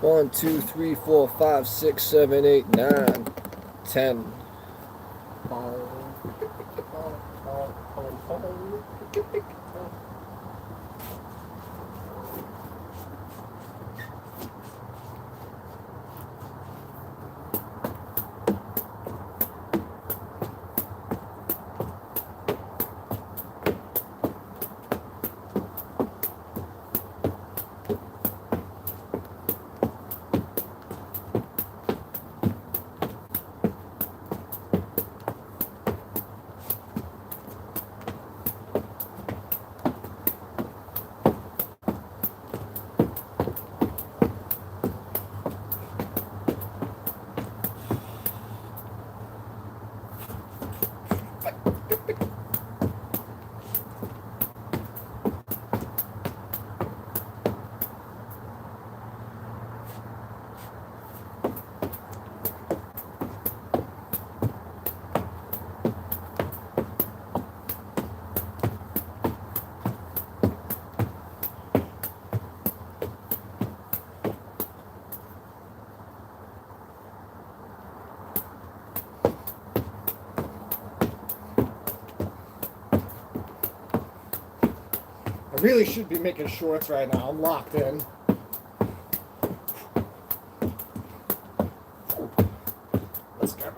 1, 2, 3, 4, 5, 6, 7, 8, 9, 10. I really should be making shorts right now. I'm locked in. Let's go.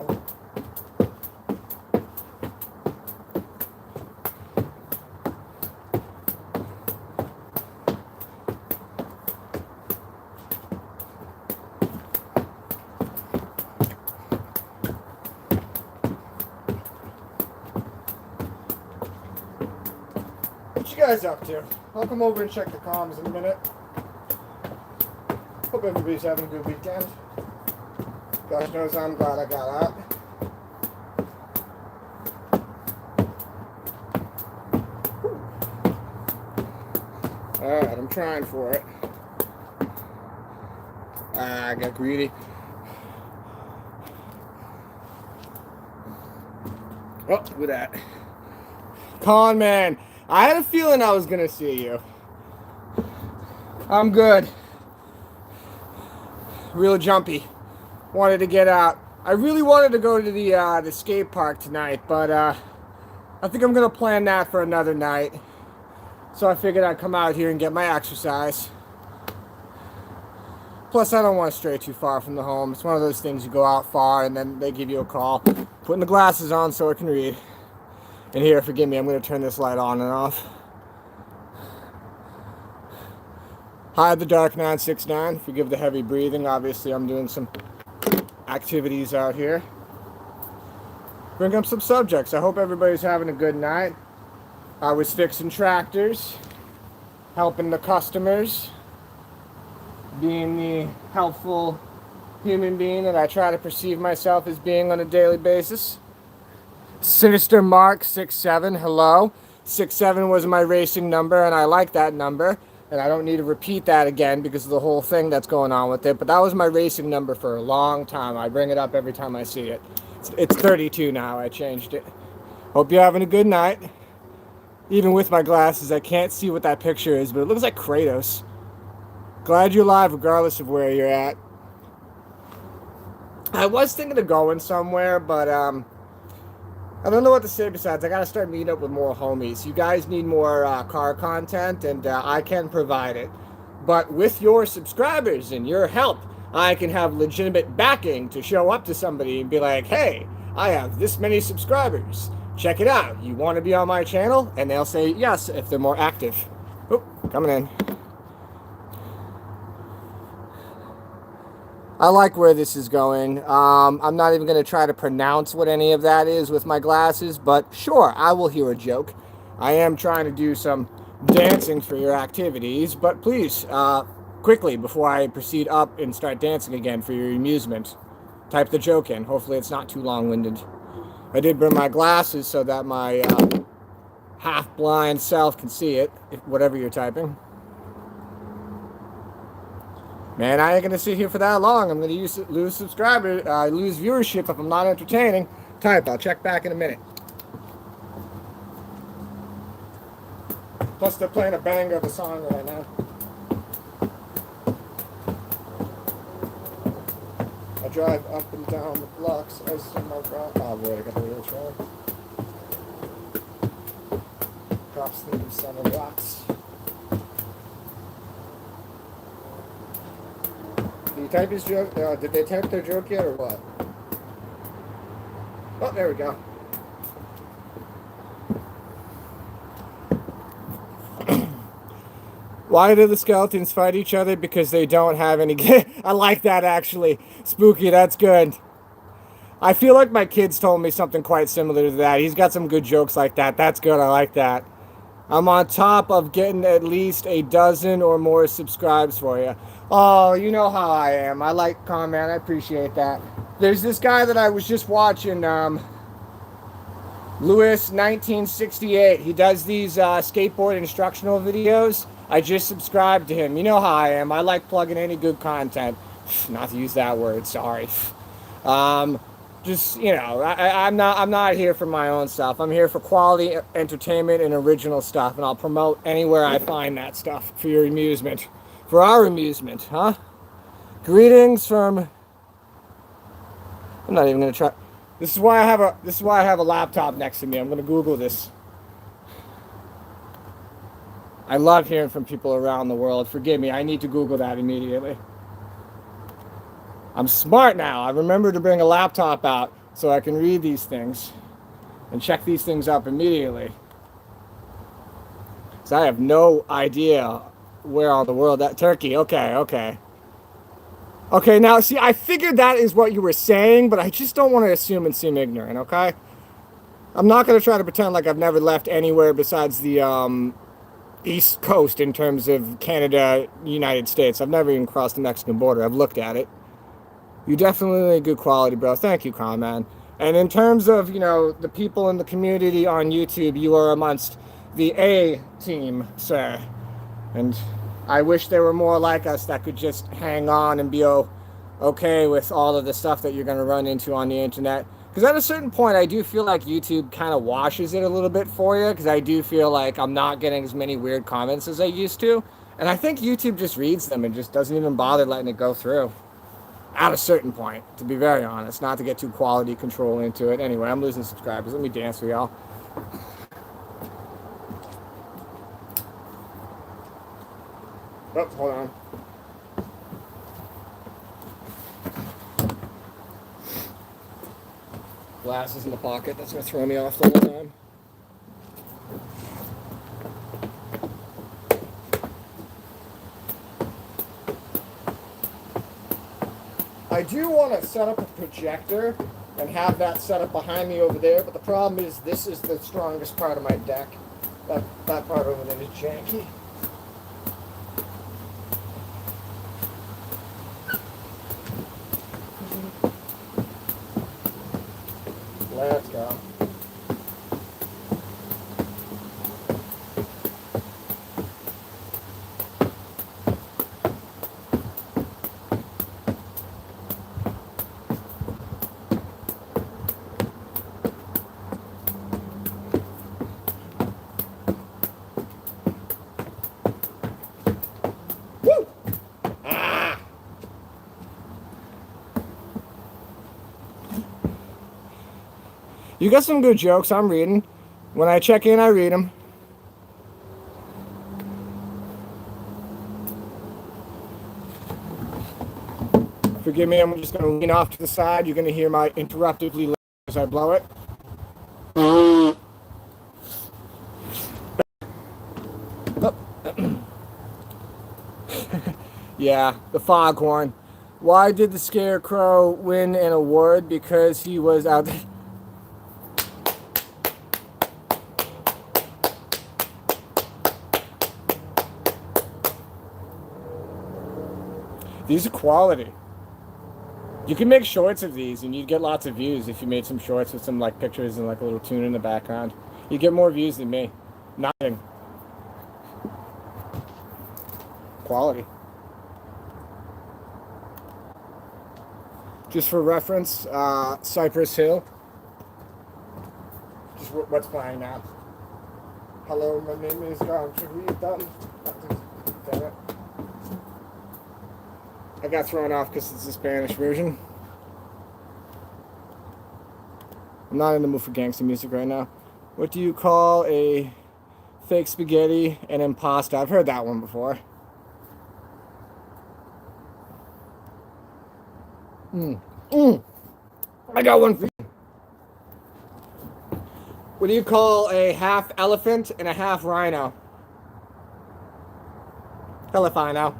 What you guys up to? I'll come over and check the comms in a minute. Hope everybody's having a good weekend. Gosh knows I'm glad I got out. Alright, I'm trying for it. I got greedy. Oh, look at that. Con man, I had a feeling I was gonna see you. I'm good. Real jumpy. Wanted to get out. I really wanted to go to the skate park tonight, but I think I'm gonna plan that for another night. So I figured I'd come out here and get my exercise. Plus, I don't want to stray too far from the home. It's one of those things you go out far and then they give you a call. Putting the glasses on so I can read. And here, forgive me, I'm going to turn this light on and off. Hi, the Dark 969. Forgive the heavy breathing. Obviously, I'm doing some activities out here. Bring up some subjects. I hope everybody's having a good night. I was fixing tractors, helping the customers, being the helpful human being that I try to perceive myself as being on a daily basis. Sinister Mark 67, hello. 67 was my racing number, and I like that number. And I don't need to repeat that again because of the whole thing that's going on with it. But that was my racing number for a long time. I bring it up every time I see it. It's 32 now. I changed it. Hope you're having a good night. Even with my glasses, I can't see what that picture is, but it looks like Kratos. Glad you're alive regardless of where you're at. I was thinking of going somewhere, but I don't know what to say besides I gotta start meeting up with more homies. You guys need more car content, and I can provide it. But with your subscribers and your help, I can have legitimate backing to show up to somebody and be like, hey, I have this many subscribers. Check it out. You want to be on my channel? And they'll say yes if they're more active. Oop, coming in. I like where this is going. I'm not even going to try to pronounce what any of that is with my glasses, but sure, I will hear a joke. I am trying to do some dancing for your activities, but please, quickly, before I proceed up and start dancing again for your amusement, type the joke in. Hopefully it's not too long-winded. I did bring my glasses so that my half-blind self can see it, whatever you're typing. Man, I ain't gonna sit here for that long. I'm gonna lose subscribers, lose viewership if I'm not entertaining. Type. I'll check back in a minute. Plus, they're playing a banger of a song right now. I drive up and down the blocks as in my car. Oh boy, I got the wheelchair. Cross the center blocks. Did you type his joke? Did they type their joke yet or what? Oh, there we go. Why do the skeletons fight each other? Because they don't have any... I like that, actually. Spooky, that's good. I feel like my kids told me something quite similar to that. He's got some good jokes like that. That's good, I like that. I'm on top of getting at least a dozen or more subscribes for you. Oh, you know how I am. I like comment. I appreciate that. There's this guy that I was just watching, Lewis 1968. He does these skateboard instructional videos. I just subscribed to him. You know how I am. I like plugging any good content. Not to use that word, sorry. Just, you know, I'm not here for my own stuff. I'm here for quality entertainment and original stuff, and I'll promote anywhere I find that stuff for your amusement. For our amusement, huh? Greetings from... I'm not even gonna try. This is why I have a laptop next to me. I'm gonna Google this. I love hearing from people around the world. Forgive me, I need to Google that immediately. I'm smart now. I remember to bring a laptop out so I can read these things and check these things up immediately. So I have no idea where on the world that... Turkey, okay. Okay, now, see, I figured that is what you were saying, but I just don't want to assume and seem ignorant, okay? I'm not going to try to pretend like I've never left anywhere besides the East Coast in terms of Canada, United States. I've never even crossed the Mexican border. I've looked at it. You're definitely good quality, bro. Thank you, Conman. And in terms of, you know, the people in the community on YouTube, you are amongst the A team, sir. And I wish there were more like us that could just hang on and be okay with all of the stuff that you're going to run into on the internet. Because at a certain point, I do feel like YouTube kind of washes it a little bit for you. Because I do feel like I'm not getting as many weird comments as I used to. And I think YouTube just reads them and just doesn't even bother letting it go through. At a certain point, to be very honest. Not to get too quality control into it. Anyway, I'm losing subscribers. Let me dance for y'all. Oh, hold on. Glasses in the pocket. That's going to throw me off the whole time. I do want to set up a projector and have that set up behind me over there, but the problem is this is the strongest part of my deck. That part over there is janky. Let's go. Woo! Ah! You got some good jokes. I'm reading. When I check in, I read them. Forgive me, I'm just going to lean off to the side. You're going to hear my interruptively as I blow it. Oh. Yeah, the foghorn. Why did the Scarecrow win an award? Because he was out there. These are quality. You can make shorts of these and you'd get lots of views if you made some shorts with some like pictures and like a little tune in the background. You'd get more views than me. Nothing. Quality. Just for reference, Cypress Hill. Just what's playing now. Hello, my name is John. Should we have done? Damn it. I got thrown off because it's the Spanish version. I'm not in the mood for gangster music right now. What do you call a fake spaghetti and impasta? I've heard that one before. I got one for you. What do you call a half elephant and a half rhino? Hell if I know.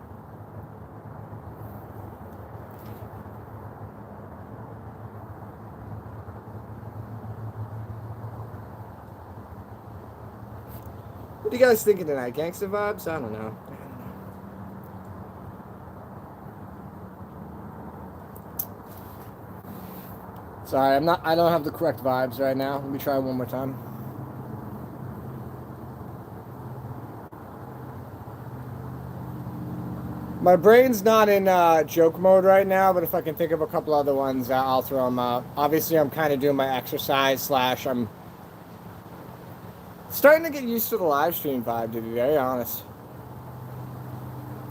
What are you guys thinking tonight? Gangster vibes? I don't know. Sorry, I don't have the correct vibes right now. Let me try one more time. My brain's not in joke mode right now, but if I can think of a couple other ones, I'll throw them out. Obviously, I'm kind of doing my exercise / I'm starting to get used to the live stream vibe, to be very honest.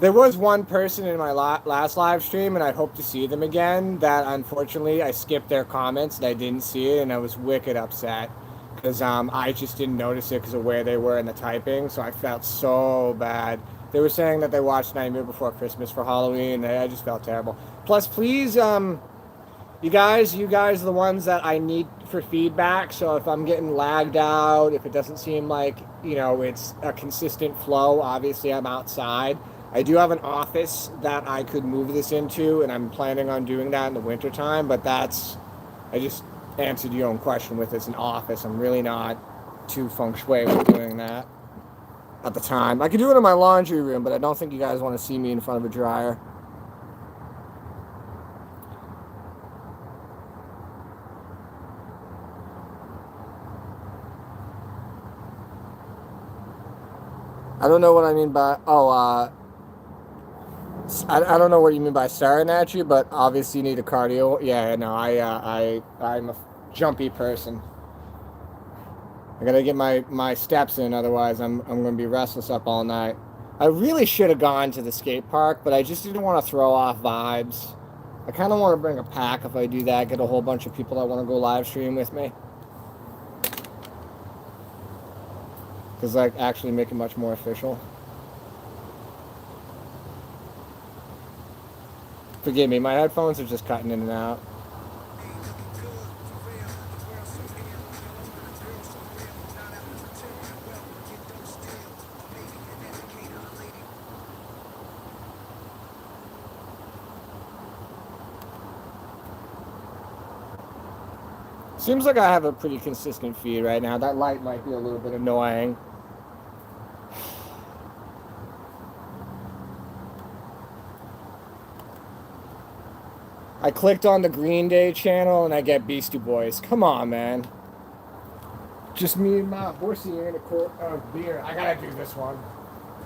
There was one person in my last live stream, and I hope to see them again, that unfortunately I skipped their comments and I didn't see it, and I was wicked upset because I just didn't notice it because of where they were in the typing, so I felt so bad. They were saying that they watched Nightmare Before Christmas for Halloween, and I just felt terrible. Plus, please, you guys are the ones that I need for feedback. So if I'm getting lagged out, if it doesn't seem like, it's a consistent flow, obviously I'm outside. I do have an office that I could move this into, and I'm planning on doing that in the wintertime, but I just answered your own question with it's an office. I'm really not too feng shui with doing that at the time. I could do it in my laundry room, but I don't think you guys want to see me in front of a dryer. I don't know what I mean by, I don't know what you mean by staring at you, but obviously you need a cardio. Yeah, no, I'm a jumpy person. I gotta get my steps in, otherwise I'm gonna be restless up all night. I really should have gone to the skate park, but I just didn't want to throw off vibes. I kind of want to bring a pack if I do that, get a whole bunch of people that want to go live stream with me. Because actually make it much more official. Forgive me, my headphones are just cutting in and out. Seems like I have a pretty consistent feed right now. That light might be a little bit annoying. I clicked on the Green Day channel and I get Beastie Boys. Come on, man. Just me and my horsey and a quart of beer. I gotta do this one.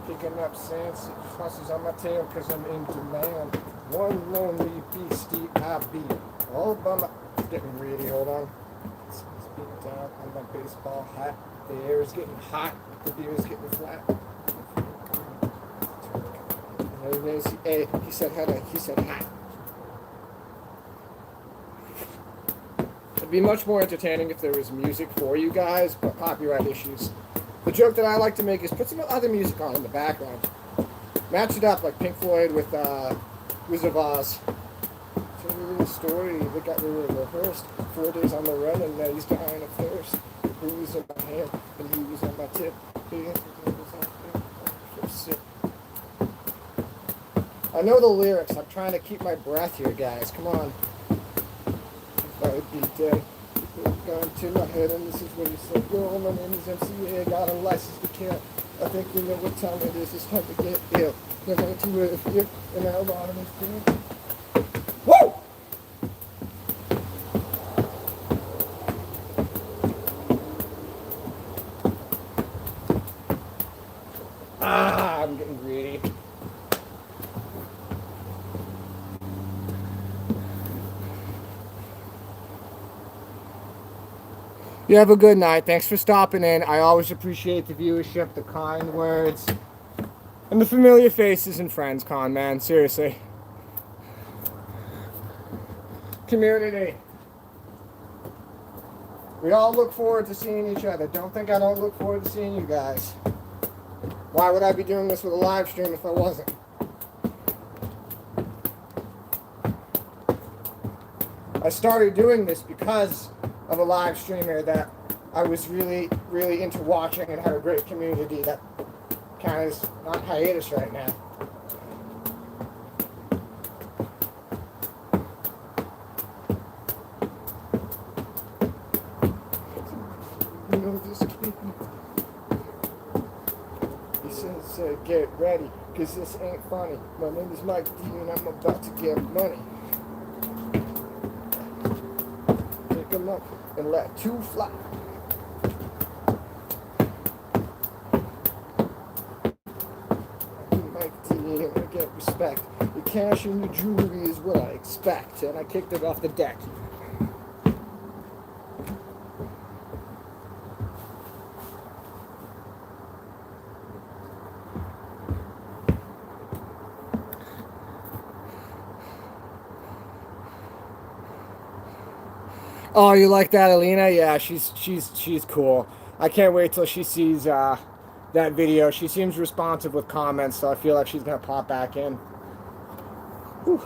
Picking up sand, fusses on my tail because I'm in demand. One lonely beastie I be. All by my... It's getting greedy, hold on. It's beating down on my baseball hat. The air is getting hot. The beer is getting flat. Hey, he said hot. He said hot. It'd be much more entertaining if there was music for you guys, but copyright issues. The joke that I like to make is put some other music on in the background. Match it up like Pink Floyd with Wizard of Oz. Tell me the story that got me rehearsed. 4 days on the run and now he's dying of thirst. He was on my hand and he was on my tip. I know the lyrics. I'm trying to keep my breath here, guys. Come on. If I would be dead. Gone to my head, and this is what he said. Yo, my name is MCA, got a license to kill. I think you know what time it is. It's time to get ill. Never to wear a fear, and now a lot of fear. Woo! I'm getting greedy. You have a good night. Thanks for stopping in. I always appreciate the viewership, the kind words, and the familiar faces and friends, Con, man. Seriously. Community. We all look forward to seeing each other. Don't think I don't look forward to seeing you guys. Why would I be doing this with a live stream if I wasn't? I started doing this because of a live streamer that I was really, really into watching and had a great community that kind of is on hiatus right now. You know this kid? He says, get ready, because this ain't funny. My name is Mike D and I'm about to get money. Pick him up and let two fly. Mike D and I get respect. The cash and the jewelry is what I expect. And I kicked it off the deck. Oh, you like that, Alina? Yeah, she's cool. I can't wait till she sees that video. She seems responsive with comments, so I feel like she's gonna pop back in. Whew.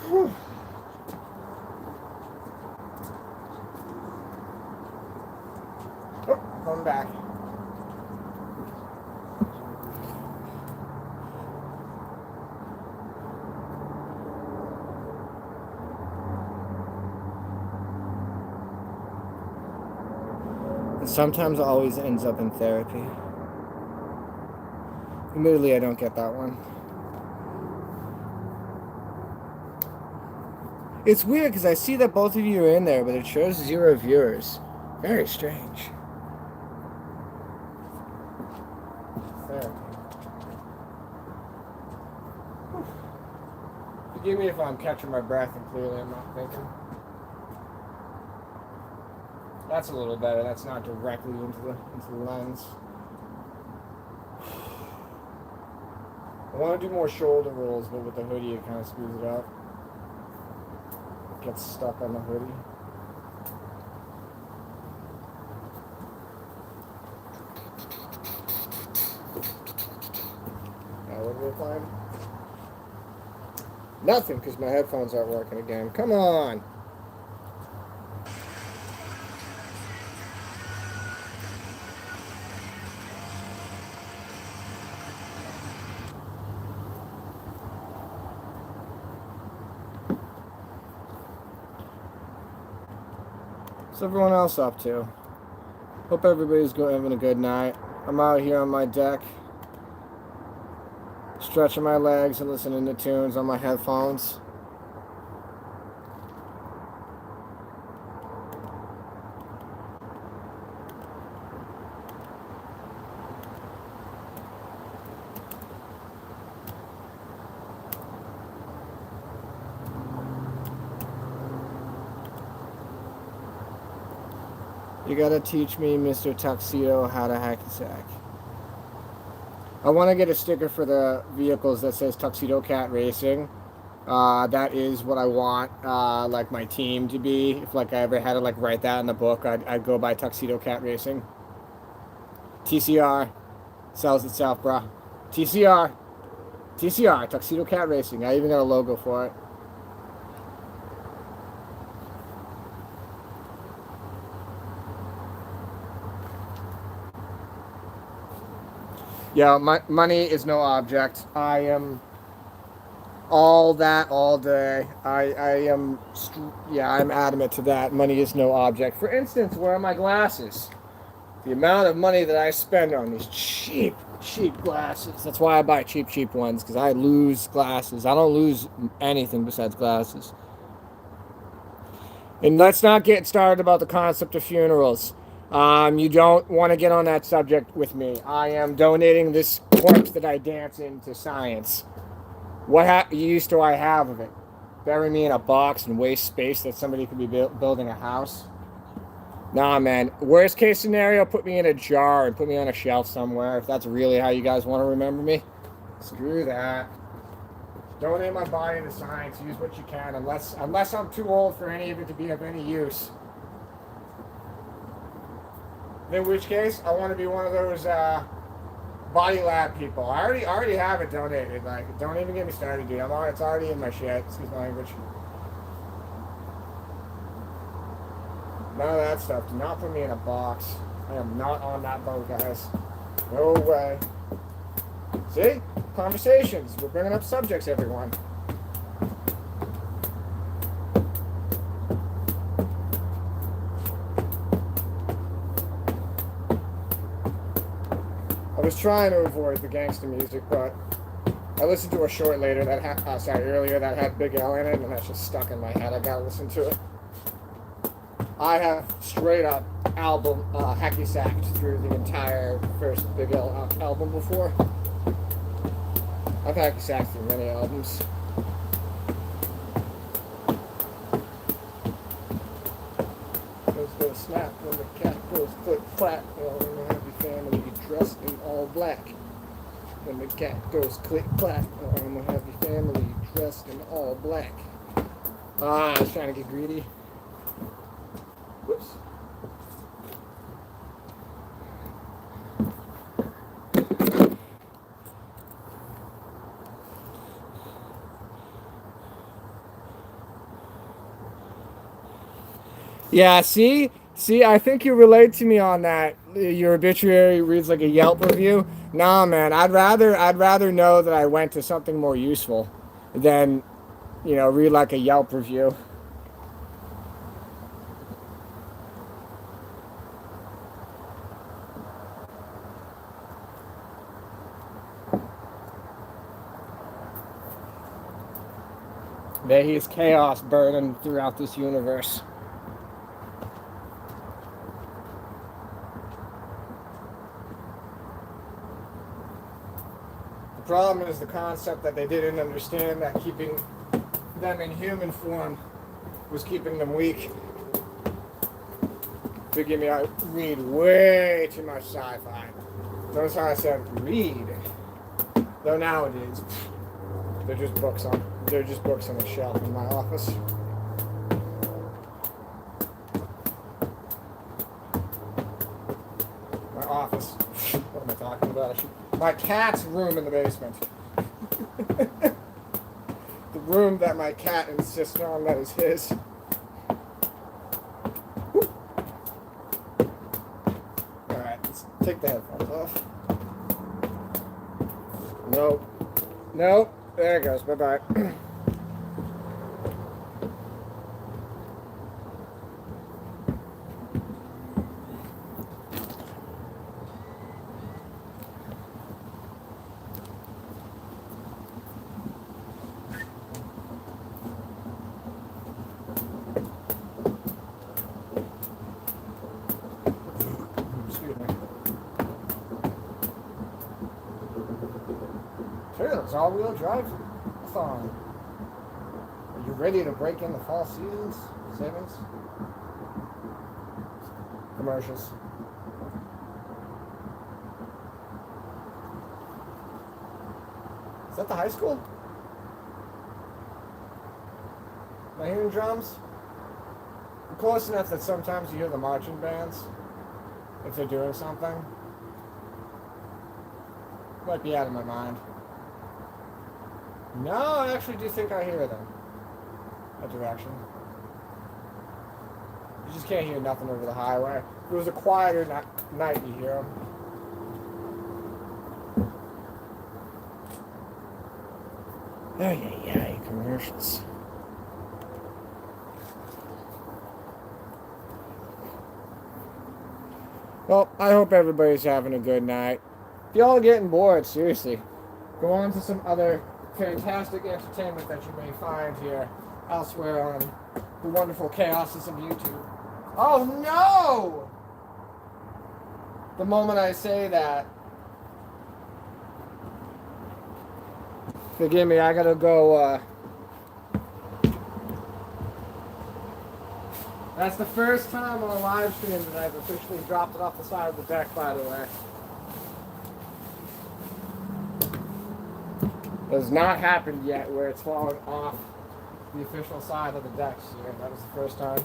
Whew. Oh, come back. Sometimes it always ends up in therapy. Admittedly, I don't get that one. It's weird because I see that both of you are in there, but it shows 0 viewers. Very strange. Therapy. Forgive me if I'm catching my breath and clearly I'm not thinking. That's a little better. That's not directly into the lens. I want to do more shoulder rolls, but with the hoodie it kind of screws it up. It gets stuck on the hoodie. Now what are we playing? Nothing, because my headphones aren't working again. Come on! What's everyone else up to? Hope everybody's having a good night. I'm out here on my deck, stretching my legs and listening to tunes on my headphones. You gotta teach me, Mr. Tuxedo, how to hack a sack. I want to get a sticker for the vehicles that says Tuxedo Cat Racing. That is what I want, like my team to be. If like I ever had to like write that in the book, I'd go by Tuxedo Cat Racing. TCR sells itself, bruh. TCR, Tuxedo Cat Racing. I even got a logo for it. Yeah, my money is no object. I am all that all day. I'm adamant to that. Money is no object. For instance, where are my glasses? The amount of money that I spend on these cheap glasses. That's why I buy cheap ones, because I lose glasses. I don't lose anything besides glasses. And let's not get started about the concept of funerals. You don't want to get on that subject with me. I am donating this corpse that I dance in to science. What use do I have of it? Bury me in a box and waste space that somebody could be building a house? Nah, man. Worst case scenario, put me in a jar and put me on a shelf somewhere, if that's really how you guys want to remember me. Screw that. Donate my body to science. Use what you can, unless I'm too old for any of it to be of any use. In which case, I want to be one of those body lab people. I already have it donated. Like, don't even get me started, dude. It's already in my shit. Excuse my language. None of that stuff. Do not put me in a box. I am not on that boat, guys. No way. See? Conversations. We're bringing up subjects, everyone. I was trying to avoid the gangster music, but I listened to a short later that earlier that had Big L in it, and that's just stuck in my head. I gotta listen to it. I have straight up album hacky sacked through the entire first Big L album before. I've hacky sacked through many albums. Goes snap when the cat goes click clack. When the happy family dressed in all black. When the cat goes click clack. I'm a happy family dressed in all black. I was trying to get greedy. Whoops. Yeah, see, I think you relate to me on that. Your obituary reads like a Yelp review. Nah, man, I'd rather know that I went to something more useful than, read like a Yelp review. There is chaos burning throughout this universe. The problem is the concept that they didn't understand that keeping them in human form was keeping them weak. Forgive me, I read way too much sci-fi. Notice how I said read. Though nowadays, they're just books on a shelf in my office. My office. What am I talking about? My cat's room in the basement. The room that my cat insists on that is his. Alright, let's take the headphones off. Nope. There it goes. Bye-bye. It's all-wheel drive thong. Are you ready to break in the fall seasons? Savings? Commercials. Is that the high school? Am I hearing drums? I'm close enough that sometimes you hear the marching bands if they're doing something. Might be out of my mind. No, I actually do think I hear them. That direction. You just can't hear nothing over the highway. If it was a quieter night, you hear them. Ay, commercials. Well, I hope everybody's having a good night. If y'all are getting bored, seriously, go on to some other fantastic entertainment that you may find here elsewhere on the wonderful chaoses of YouTube. Oh no! The moment I say that, forgive me, I gotta go, that's the first time on a live stream that I've officially dropped it off the side of the deck, by the way. It has not happened yet where it's fallen off the official side of the decks here. That was the first time.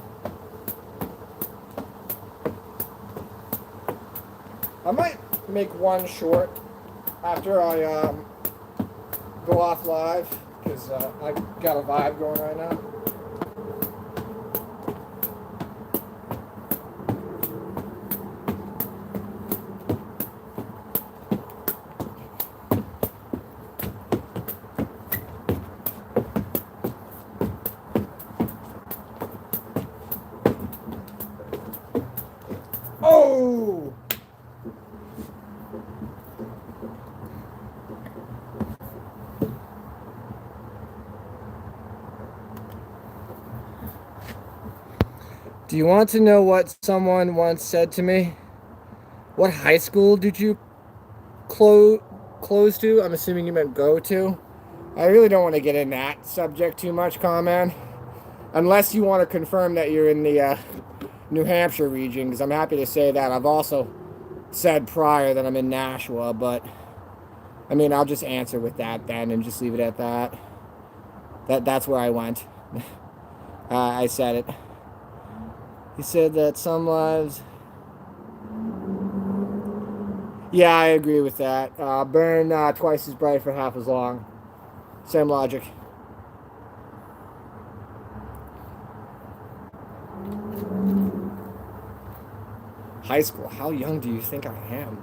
I might make one short after I go off live because I got a vibe going right now. Oh! Do you want to know what someone once said to me? What high school did you close to? I'm assuming you meant go to. I really don't want to get in that subject too much, Carman. Unless you want to confirm that you're in the New Hampshire region, because I'm happy to say that. I've also said prior that I'm in Nashua, but I mean, I'll just answer with that then and just leave it at that. That's where I went. I said it. He said that some lives... Yeah, I agree with that. Burn twice as bright for half as long. Same logic. High school. How young do you think I am?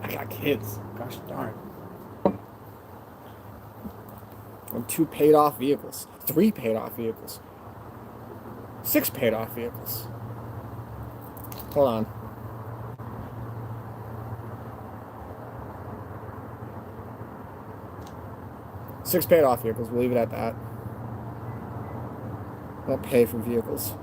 I got kids. Gosh darn. And 2 paid off vehicles. 3 paid off vehicles. 6 paid off vehicles. Hold on. 6 paid off vehicles. We'll leave it at that. I don't pay for vehicles.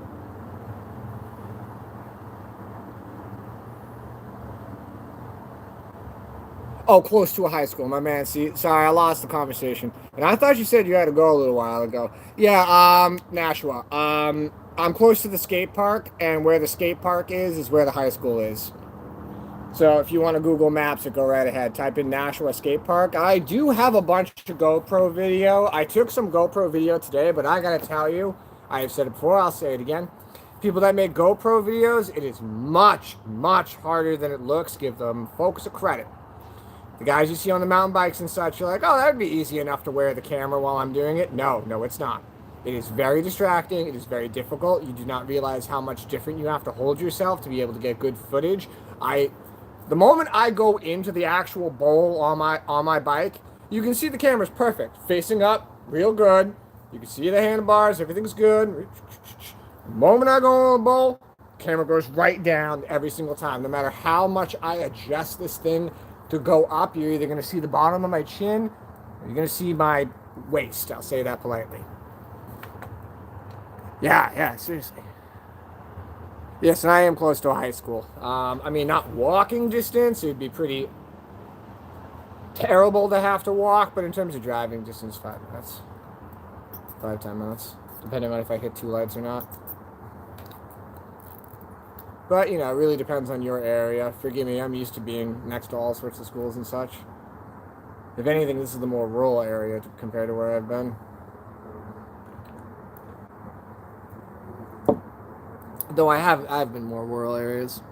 Oh, close to a high school, my man. See, sorry, I lost the conversation. And I thought you said you had to go a little while ago. Yeah, Nashua. I'm close to the skate park, and where the skate park is where the high school is. So if you want to Google Maps it, go right ahead. Type in Nashua Skate Park. I do have a bunch of GoPro video. I took some GoPro video today, but I gotta tell you, I have said it before, I'll say it again. People that make GoPro videos, it is much, much harder than it looks. Give them folks a credit. The guys you see on the mountain bikes and such, you're like, oh, that would be easy enough to wear the camera while I'm doing it. No, it's not. It is very distracting. It is very difficult. You do not realize how much different you have to hold yourself to be able to get good footage. The moment I go into the actual bowl on my bike, you can see the camera's perfect. Facing up, real good. You can see the handlebars, everything's good. The moment I go on the bowl, camera goes right down every single time. No matter how much I adjust this thing to go up, you're either going to see the bottom of my chin, or you're going to see my waist. I'll say that politely. Yeah, seriously. Yes, and I am close to a high school. I mean, not walking distance. It would be pretty terrible to have to walk, but in terms of driving distance, 5 minutes. 5-10 minutes. Depending on if I hit 2 lights or not. But, you know, it really depends on your area. Forgive me, I'm used to being next to all sorts of schools and such. If anything, this is the more rural area compared to where I've been. Though I've been more rural areas.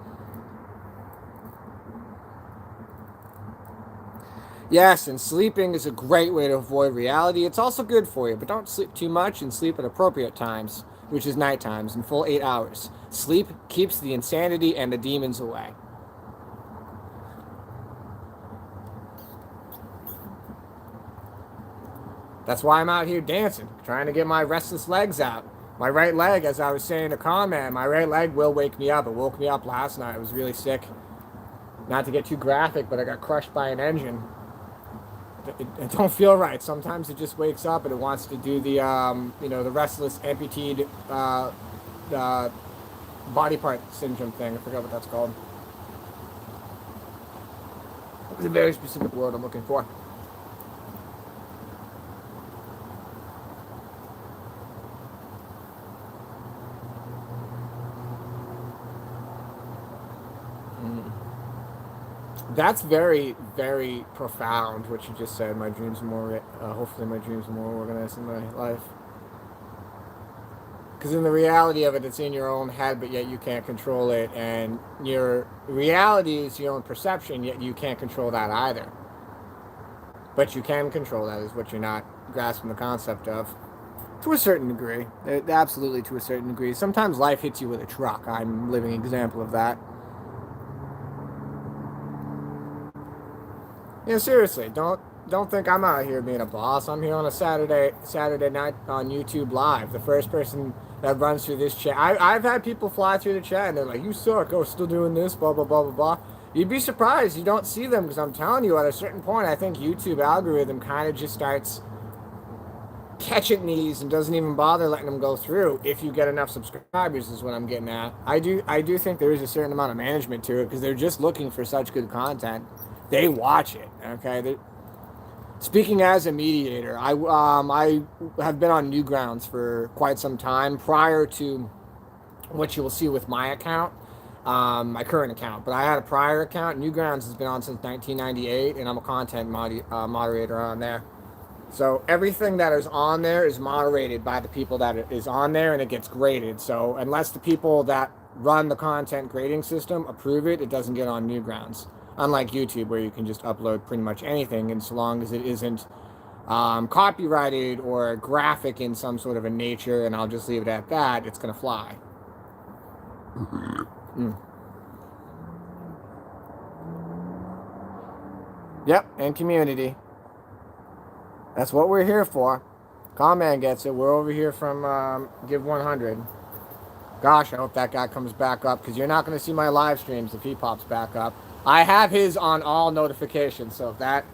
Yes, and sleeping is a great way to avoid reality. It's also good for you, but don't sleep too much and sleep at appropriate times, which is night times, in full 8 hours. Sleep keeps the insanity and the demons away. That's why I'm out here dancing, trying to get my restless legs out. My right leg, as I was saying to Conman, my right leg will wake me up. It woke me up last night. I was really sick. Not to get too graphic, but I got crushed by an engine. It don't feel right. Sometimes it just wakes up and it wants to do the, the restless amputated body part syndrome thing. I forgot what that's called. It's a very specific word I'm looking for. That's very, very profound what you just said. My dreams are more, hopefully my dreams are more organized in my life. Because in the reality of it, it's in your own head, but yet you can't control it. And your reality is your own perception, yet you can't control that either. But you can control that, is what you're not grasping the concept of. To a certain degree. Absolutely to a certain degree. Sometimes life hits you with a truck. I'm a living example of that. Yeah, seriously, don't think I'm out here being a boss. I'm here on a Saturday night on YouTube Live. The first person that runs through this chat. I've had people fly through the chat and they're like, "You suck. Oh, still doing this, blah blah blah blah blah." You'd be surprised you don't see them, because I'm telling you, at a certain point, I think YouTube algorithm kind of just starts catching these and doesn't even bother letting them go through if you get enough subscribers, is what I'm getting at. I do think there is a certain amount of management to it, because they're just looking for such good content. They watch it. Okay. Speaking as a mediator, I have been on Newgrounds for quite some time prior to what you will see with my account, my current account. But I had a prior account. Newgrounds has been on since 1998, and I'm a content moderator on there. So everything that is on there is moderated by the people that is on there, and it gets graded. So unless the people that run the content grading system approve it, it doesn't get on Newgrounds. Unlike YouTube, where you can just upload pretty much anything, and so long as it isn't copyrighted or graphic in some sort of a nature, and I'll just leave it at that, it's going to fly. Yep, and community. That's what we're here for. Conman gets it. We're over here from Give 100. Gosh, I hope that guy comes back up, because you're not going to see my live streams if he pops back up. I have his on all notifications, so if that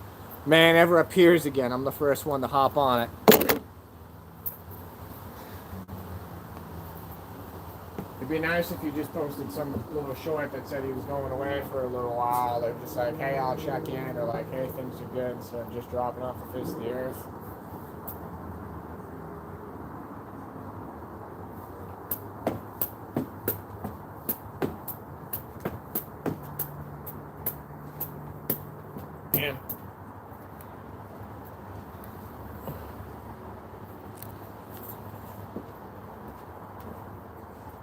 man ever appears again, I'm the first one to hop on it. It'd be nice if you just posted some little short that said he was going away for a little while, or just like, hey, I'll check in, or like, hey, things are good, instead of just dropping off the face of the earth. Yeah.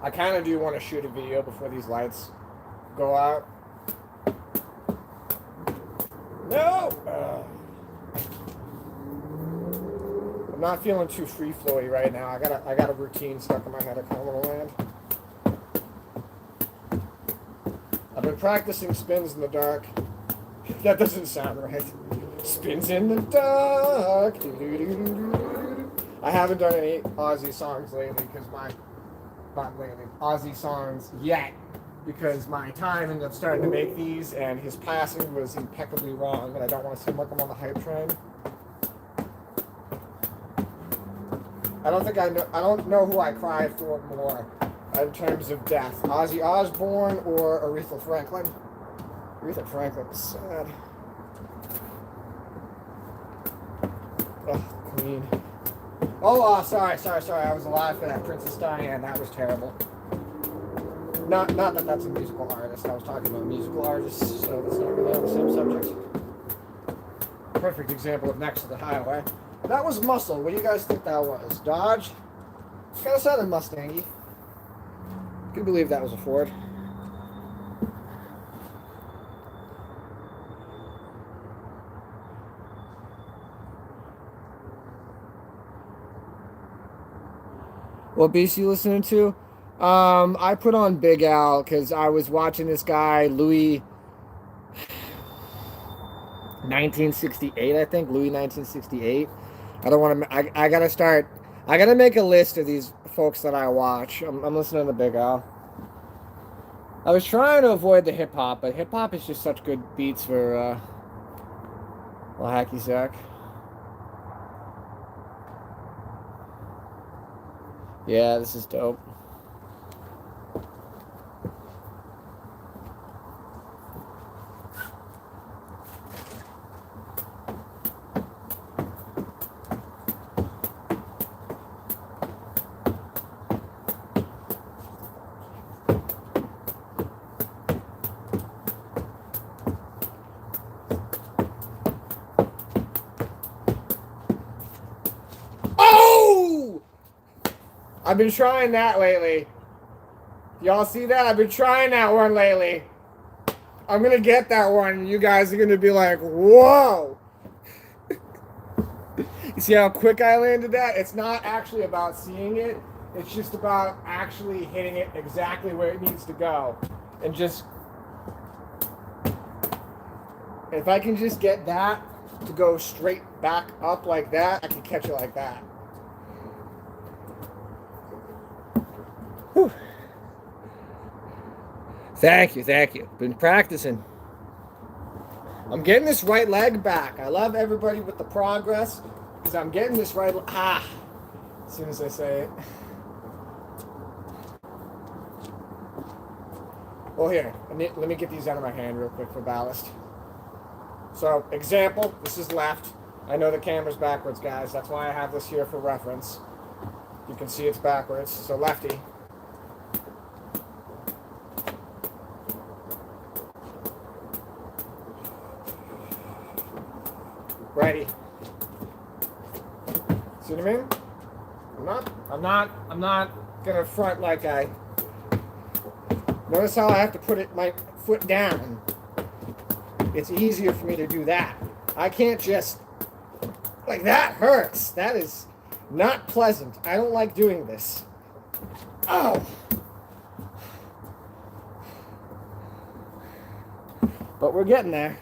I kind of do want to shoot a video before these lights go out. No! I'm not feeling too free flowy right now. I got a routine stuck in my head I kind of want to land. I've been practicing spins in the dark. That doesn't sound right. Spins in the dark. I haven't done any Aussie songs lately, because Aussie songs yet, because my time ended up starting to make these, and his passing was impeccably wrong, and I don't want to seem like I'm on the hype train. I don't know who I cry for more in terms of death. Ozzy Osbourne or Aretha Franklin. Aretha Franklin was sad. Oh, Queen. Oh, sorry. I was alive for that. Princess Diana. That was terrible. Not that that's a musical artist. I was talking about musical artists, so that's not really on the same subject. Perfect example of Next to the Highway. That was Muscle. What do you guys think that was? Dodge? Kind of sounded Mustangy. Can believe that was a Ford. What beast you listening to? I put on Big Al because I was watching this guy, Louis 1968, I think. Louis 1968. I don't want to... I gotta make a list of these folks that I watch. I'm listening to Big Al. I was trying to avoid the hip-hop, but hip-hop is just such good beats for, well, hacky sack. Yeah, this is dope. I've been trying that lately. Y'all see that? I've been trying that one lately. I'm going to get that one. You guys are going to be like, whoa. You see how quick I landed that? It's not actually about seeing it. It's just about actually hitting it exactly where it needs to go. And just, if I can just get that to go straight back up like that, I can catch it like that. Whew. Thank you, thank you. Been practicing. I'm getting this right leg back. I love everybody with the progress because I'm getting this right. As soon as I say it. Well, here, let me get these out of my hand real quick for ballast. So, example, this is left. I know the camera's backwards, guys. That's why I have this here for reference. You can see it's backwards. So, lefty. Righty. See what I mean? I'm not gonna front like I. Notice how I have to put my foot down. It's easier for me to do that. I can't just, like, that hurts. That is not pleasant. I don't like doing this. Oh. But we're getting there.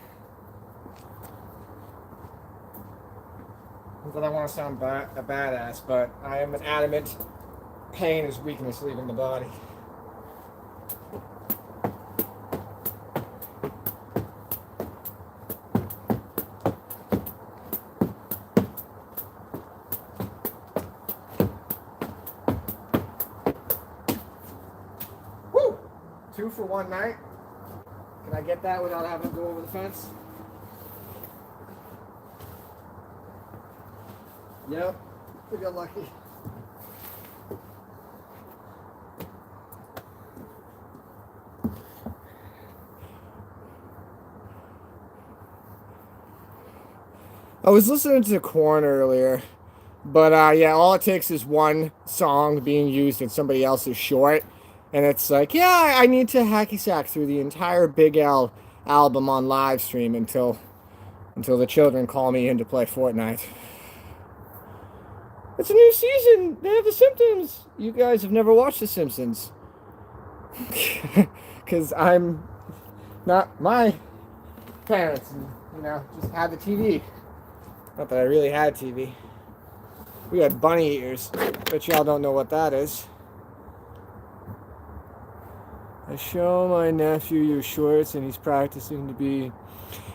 Not that I want to sound a badass, but I am an adamant pain is weakness leaving the body. Woo! 2 for 1 night. Can I get that without having to go over the fence? Yep, we got lucky. I was listening to Korn earlier, but yeah, all it takes is one song being used in somebody else's short, and it's like, yeah, I need to hacky sack through the entire Big L album on live stream until the children call me in to play Fortnite. It's a new season. They have The Simpsons. You guys have never watched The Simpsons. Because I'm not my parents. And, just had the TV. Not that I really had TV. We had bunny ears. But y'all don't know what that is. I show my nephew your shorts and he's practicing to be...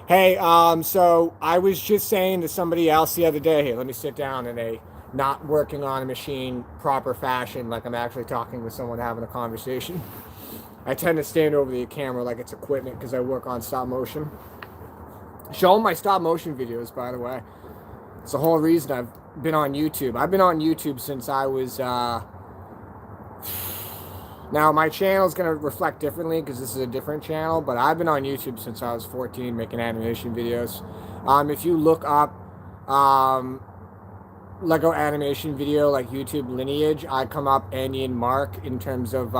Hey, so I was just saying to somebody else the other day, hey, let me sit down in a not working on a machine proper fashion, like I'm actually talking with someone having a conversation. I tend to stand over the camera like it's equipment because I work on stop motion. Show them my stop motion videos, by the way. It's the whole reason I've been on YouTube. I've been on YouTube since I was... Now, my channel is going to reflect differently because this is a different channel, but I've been on YouTube since I was 14 making animation videos. If you look up Lego animation video, like YouTube lineage, I come up Andy and Mark in terms of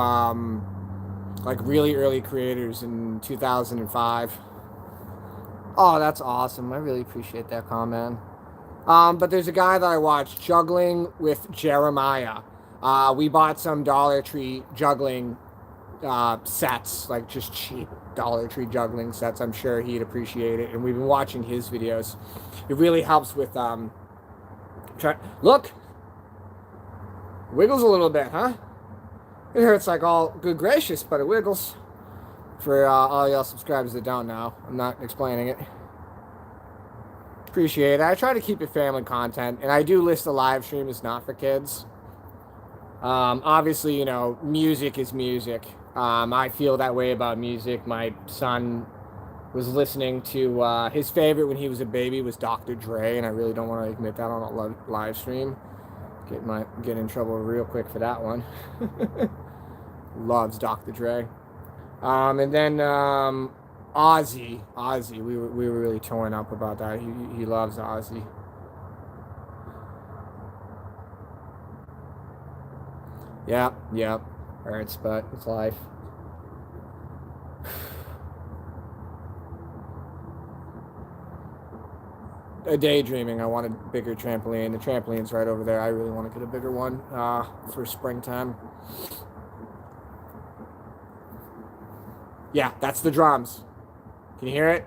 like really early creators in 2005. Oh, that's awesome. I really appreciate that comment. But there's a guy that I watched, Juggling with Jeremiah. We bought some Dollar Tree juggling sets, like just cheap Dollar Tree juggling sets. I'm sure he'd appreciate it. And we've been watching his videos. It really helps with... Look! Wiggles a little bit, huh? It hurts like all good gracious, but it wiggles. For all y'all subscribers that don't know, I'm not explaining it. Appreciate it. I try to keep it family content, and I do list the live stream as not for kids. Obviously, music is music. I feel that way about music. My son was listening to, his favorite when he was a baby was Dr. Dre, and I really don't want to admit that on a live stream. Get in trouble real quick for that one. Loves Dr. Dre. And then Ozzy, we were really torn up about that. He loves Ozzy. Yeah. Hurts, but it's life. Daydreaming. I want a bigger trampoline. The trampoline's right over there. I really want to get a bigger one for springtime. Yeah, that's the drums. Can you hear it?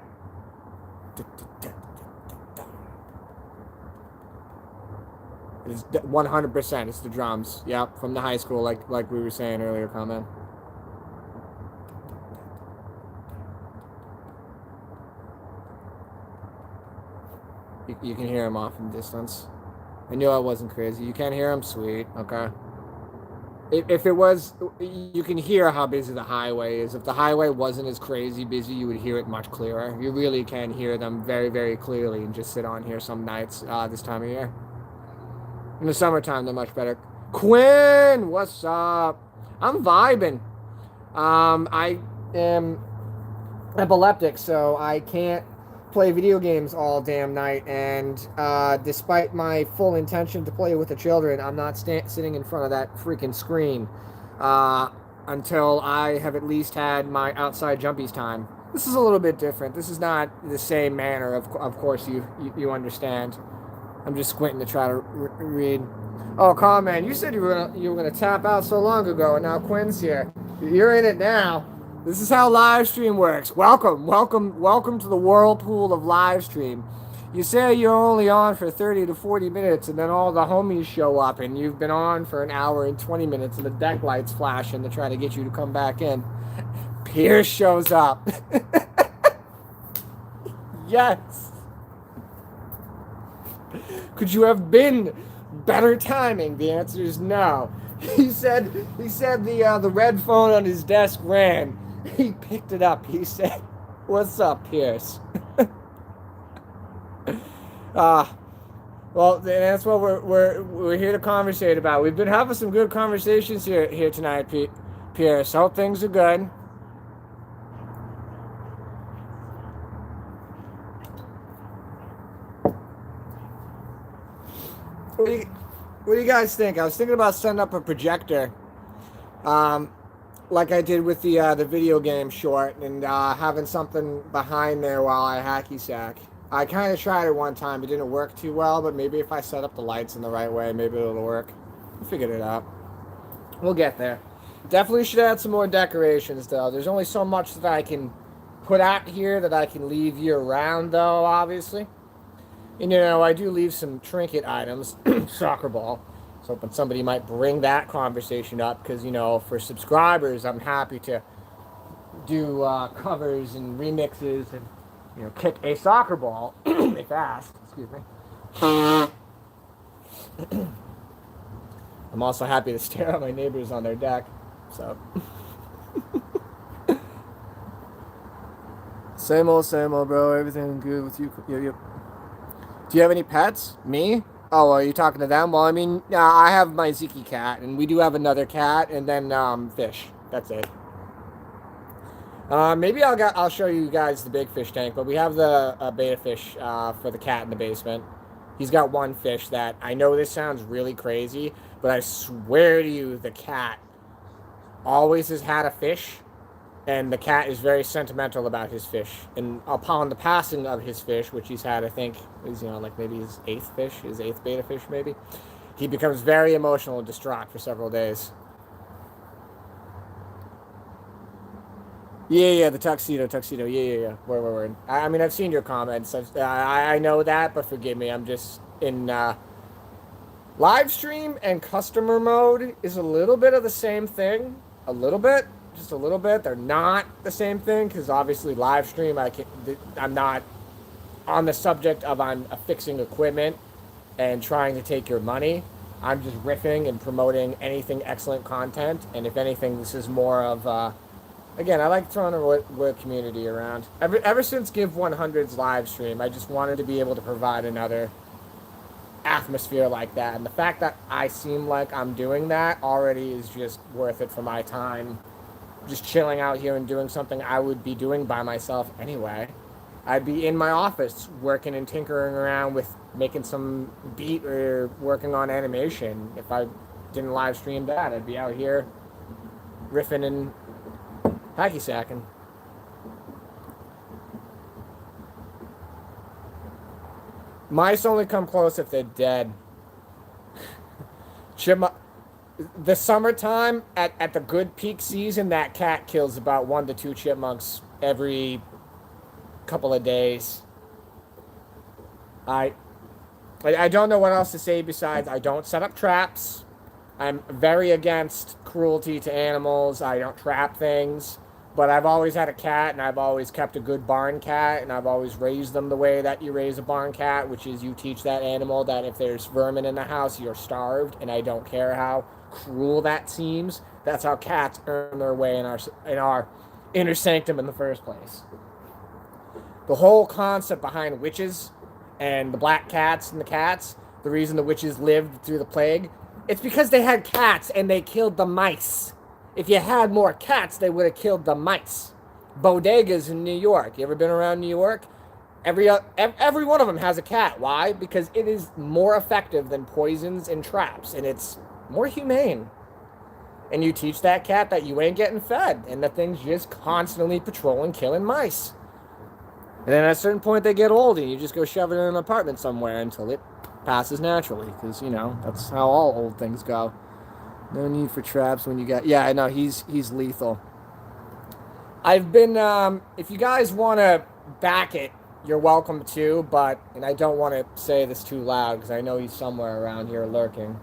It's 100%. It's the drums. Yep, from the high school, like we were saying earlier, comment. You can hear him off in the distance. I knew I wasn't crazy. You can't hear him? Sweet. Okay. If it was, you can hear how busy the highway is. If the highway wasn't as crazy busy, you would hear it much clearer. You really can hear them very, very clearly and just sit on here some nights this time of year. In the summertime, they're much better. Quinn, what's up? I'm vibing. I am epileptic, so I can't play video games all damn night. And despite my full intention to play with the children, I'm not sitting in front of that freaking screen until I have at least had my outside jumpies time. This is a little bit different. This is not the same manner. Of course, you understand. I'm just squinting to try to read. Oh, Carl, you said you were gonna tap out so long ago, and now Quinn's here. You're in it now. This is how live stream works. Welcome to the whirlpool of live stream. You say you're only on for 30 to 40 minutes, and then all the homies show up, and you've been on for an hour and 20 minutes, and the deck lights flashing to try to get you to come back in. Pierce shows up. Yes. Could you have been better timing? The answer is no. He said the red phone on his desk rang. He picked it up. He said, "What's up, Pierce?" Well, that's what we're here to conversate about. We've been having some good conversations here tonight, Pierce. Hope things are good. What do you guys think? I was thinking about setting up a projector, like I did with the video game short, and having something behind there while I hacky sack. I kind of tried it one time. It didn't work too well, but maybe if I set up the lights in the right way, maybe it'll work. We figured it out. We'll get there. Definitely should add some more decorations, though. There's only so much that I can put out here that I can leave year-round, though, obviously. And, I do leave some trinket items, soccer ball. So hoping somebody might bring that conversation up because, for subscribers, I'm happy to do covers and remixes and, kick a soccer ball if asked. Excuse me. I'm also happy to stare at my neighbors on their deck. So. Same old, bro. Everything good with you? Yep. Do you have any pets? Me? Oh, are you talking to them? Well, I mean, I have my Ziki cat, and we do have another cat, and then fish. That's it. Maybe I'll show you guys the big fish tank, but we have the beta fish for the cat in the basement. He's got one fish that, I know this sounds really crazy, but I swear to you, the cat always has had a fish. And the cat is very sentimental about his fish. And upon the passing of his fish, which he's had, I think, is, like maybe his eighth beta fish, maybe, he becomes very emotional and distraught for several days. Yeah, the tuxedo. Yeah. Word. I mean, I've seen your comments. I know that, but forgive me. I'm just in live stream and customer mode is a little bit of the same thing. A little bit. Just a little bit. They're not the same thing because obviously live stream I'm not on the subject of I'm fixing equipment and trying to take your money. I'm just riffing and promoting anything excellent content, and if anything, this is more of again, I like throwing a word community around. Ever since Give 100's live stream, I just wanted to be able to provide another atmosphere like that, and the fact that I seem like I'm doing that already is just worth it for my time. Just chilling out here and doing something I would be doing by myself anyway. I'd be in my office working and tinkering around with making some beat or working on animation if I didn't live stream that, I'd be out here riffing and hacky sacking. Mice only come close if they're dead. The summertime, at the good peak season, that cat kills about 1 to 2 chipmunks every couple of days. I don't know what else to say besides I don't set up traps. I'm very against cruelty to animals. I don't trap things. But I've always had a cat, and I've always kept a good barn cat, and I've always raised them the way that you raise a barn cat, which is you teach that animal that if there's vermin in the house, you're starved, and I don't care how cruel that seems. That's how cats earn their way in our inner sanctum in the first place. The whole concept behind witches and the black cats and the cats, the reason the witches lived through the plague, it's because they had cats and they killed the mice. If you had more cats, they would have killed the mice. Bodegas in New York. You ever been around New York? Every one of them has a cat. Why? Because it is more effective than poisons and traps, and it's more humane. And you teach that cat that you ain't getting fed, and the thing's just constantly patrolling, killing mice. And then at a certain point, they get old, and you just go shove it in an apartment somewhere until it passes naturally, because, you know, that's how all old things go. No need for traps when you got... Yeah, I know, he's lethal. I've been... if you guys want to back it, you're welcome to, but... And I don't want to say this too loud, because I know he's somewhere around here lurking.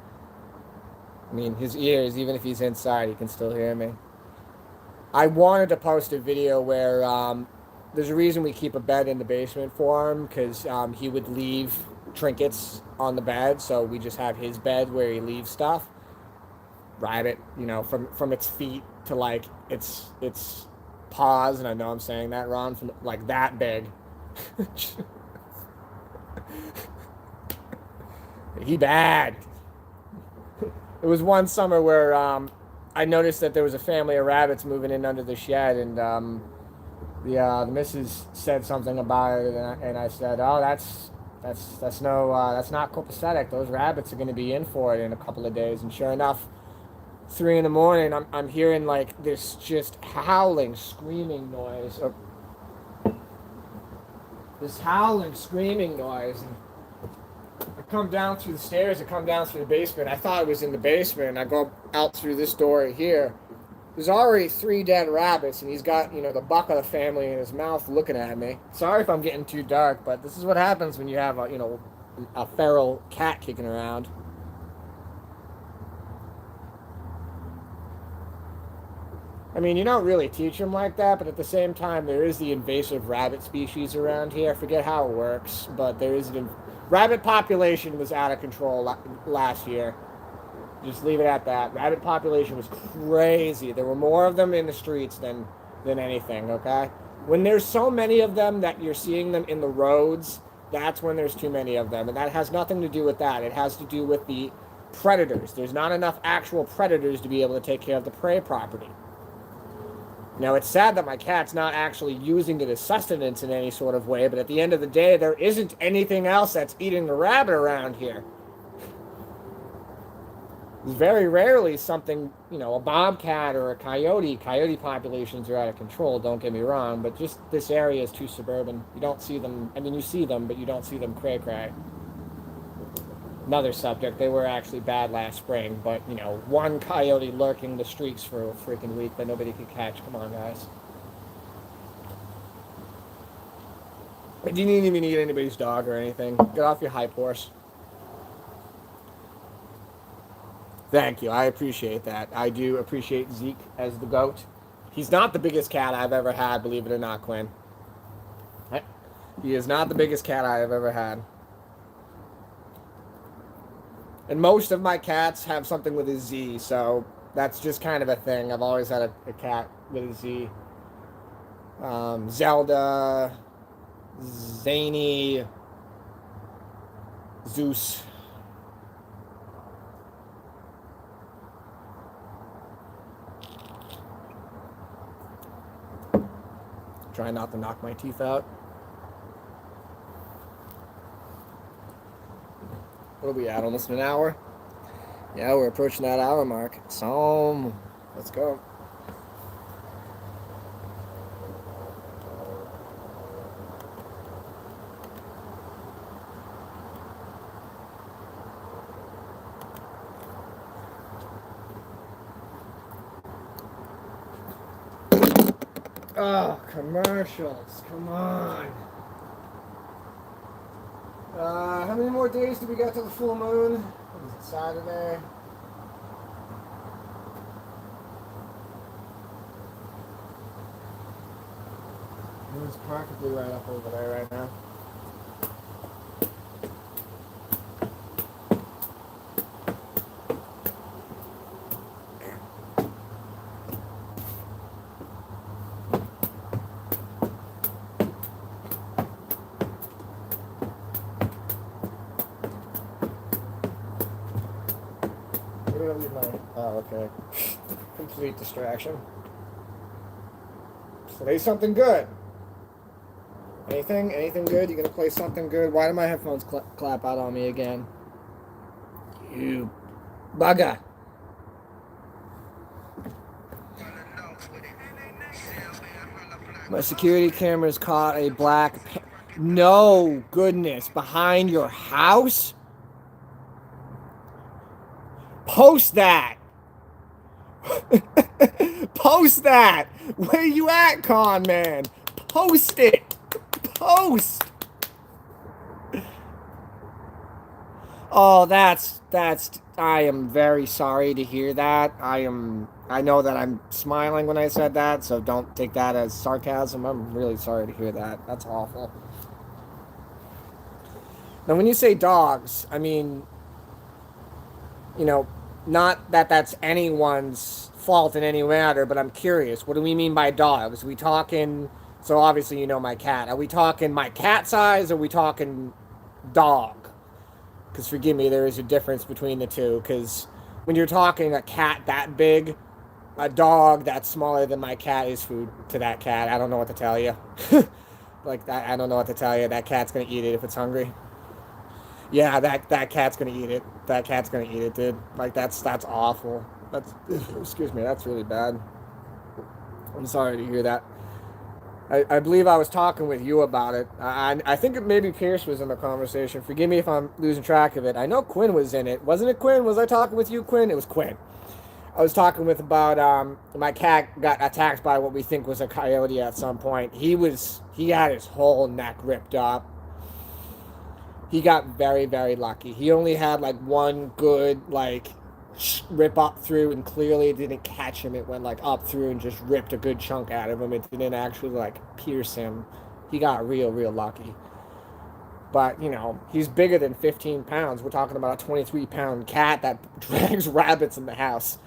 I mean, his ears, even if he's inside, he can still hear me. I wanted to post a video where... there's a reason we keep a bed in the basement for him, because he would leave trinkets on the bed, so we just have his bed where he leaves stuff. Rabbit, you know, from its feet to like its paws, and I know I'm saying that wrong, from like that big. He bad. It was one summer where I noticed that there was a family of rabbits moving in under the shed, and the missus said something about it, and I said, "Oh, that's not copacetic. Those rabbits are going to be in for it in a couple of days." And sure enough, 3 a.m, I'm hearing like this just howling, screaming noise. This howling, screaming noise. And I come down through the stairs. I come down through the basement. I thought it was in the basement. And I go out through this door here. There's already 3 dead rabbits, and he's got, you know, the buck of the family in his mouth looking at me. Sorry if I'm getting too dark, but this is what happens when you have a, you know, a feral cat kicking around. I mean, you don't really teach them like that, but at the same time, there is the invasive rabbit species around here. I forget how it works, but there is rabbit population was out of control last year. Just leave it at that. Rabbit population was crazy. There were more of them in the streets than anything, okay? When there's so many of them that you're seeing them in the roads, that's when there's too many of them. And that has nothing to do with that. It has to do with the predators. There's not enough actual predators to be able to take care of the prey property. Now, it's sad that my cat's not actually using it as sustenance in any sort of way, but at the end of the day, there isn't anything else that's eating the rabbit around here. Very rarely something, you know, a bobcat or a coyote. Coyote populations are out of control, don't get me wrong, but just this area is too suburban. You don't see them, I mean, you see them, but you don't see them cray-cray. Another subject, they were actually bad last spring, but, you know, one coyote lurking the streets for a freaking week that nobody could catch. Come on, guys. You didn't even eat anybody's dog or anything. Get off your hype horse. Thank you. I appreciate that. I do appreciate Zeke as the GOAT. He's not the biggest cat I've ever had, believe it or not, Quinn. He is not the biggest cat I have ever had. And most of my cats have something with a Z, so that's just kind of a thing. I've always had a cat with a Z. Zelda, Zany, Zeus. Try not to knock my teeth out. What are we at? Almost an hour? Yeah, we're approaching that hour mark. So, let's go. Oh, commercials. Come on. How many more days do we got to the full moon? What is it, Saturday? Moon's practically right up over there right now. Where did I leave my... Oh, okay. Complete distraction. Play something good. Anything good? You gonna play something good? Why do my headphones clap out on me again? You bugger. My security cameras caught a black... No, goodness. Behind your house? Post that! Post that! Where you at, con man? Post it! Post! Oh, that's, I am very sorry to hear that. I know that I'm smiling when I said that, so don't take that as sarcasm. I'm really sorry to hear that. That's awful. Now, when you say dogs, I mean, you know, not that that's anyone's fault in any matter, but I'm curious. What do we mean by dogs? Are we talking, so obviously you know my cat. Are we talking my cat size, or are we talking dog? Because forgive me, there is a difference between the two. Because when you're talking a cat that big, a dog that's smaller than my cat is food to that cat. I don't know what to tell you. Like that, I don't know what to tell you. That cat's gonna eat it if it's hungry. Yeah, that cat's gonna eat it. That cat's gonna eat it, dude. Like that's awful. That's excuse me. That's really bad. I'm sorry to hear that. I believe I was talking with you about it. I think maybe Pierce was in the conversation. Forgive me if I'm losing track of it. I know Quinn was in it. Wasn't it Quinn? Was I talking with you, Quinn? It was Quinn. I was talking with about my cat got attacked by what we think was a coyote at some point. He had his whole neck ripped up. He got very, very lucky. He only had like one good like rip up through, and clearly it didn't catch him. It went like up through and just ripped a good chunk out of him. It didn't actually like pierce him. He got real, real lucky. But, you know, he's bigger than 15 pounds. We're talking about a 23-pound cat that drags rabbits in the house.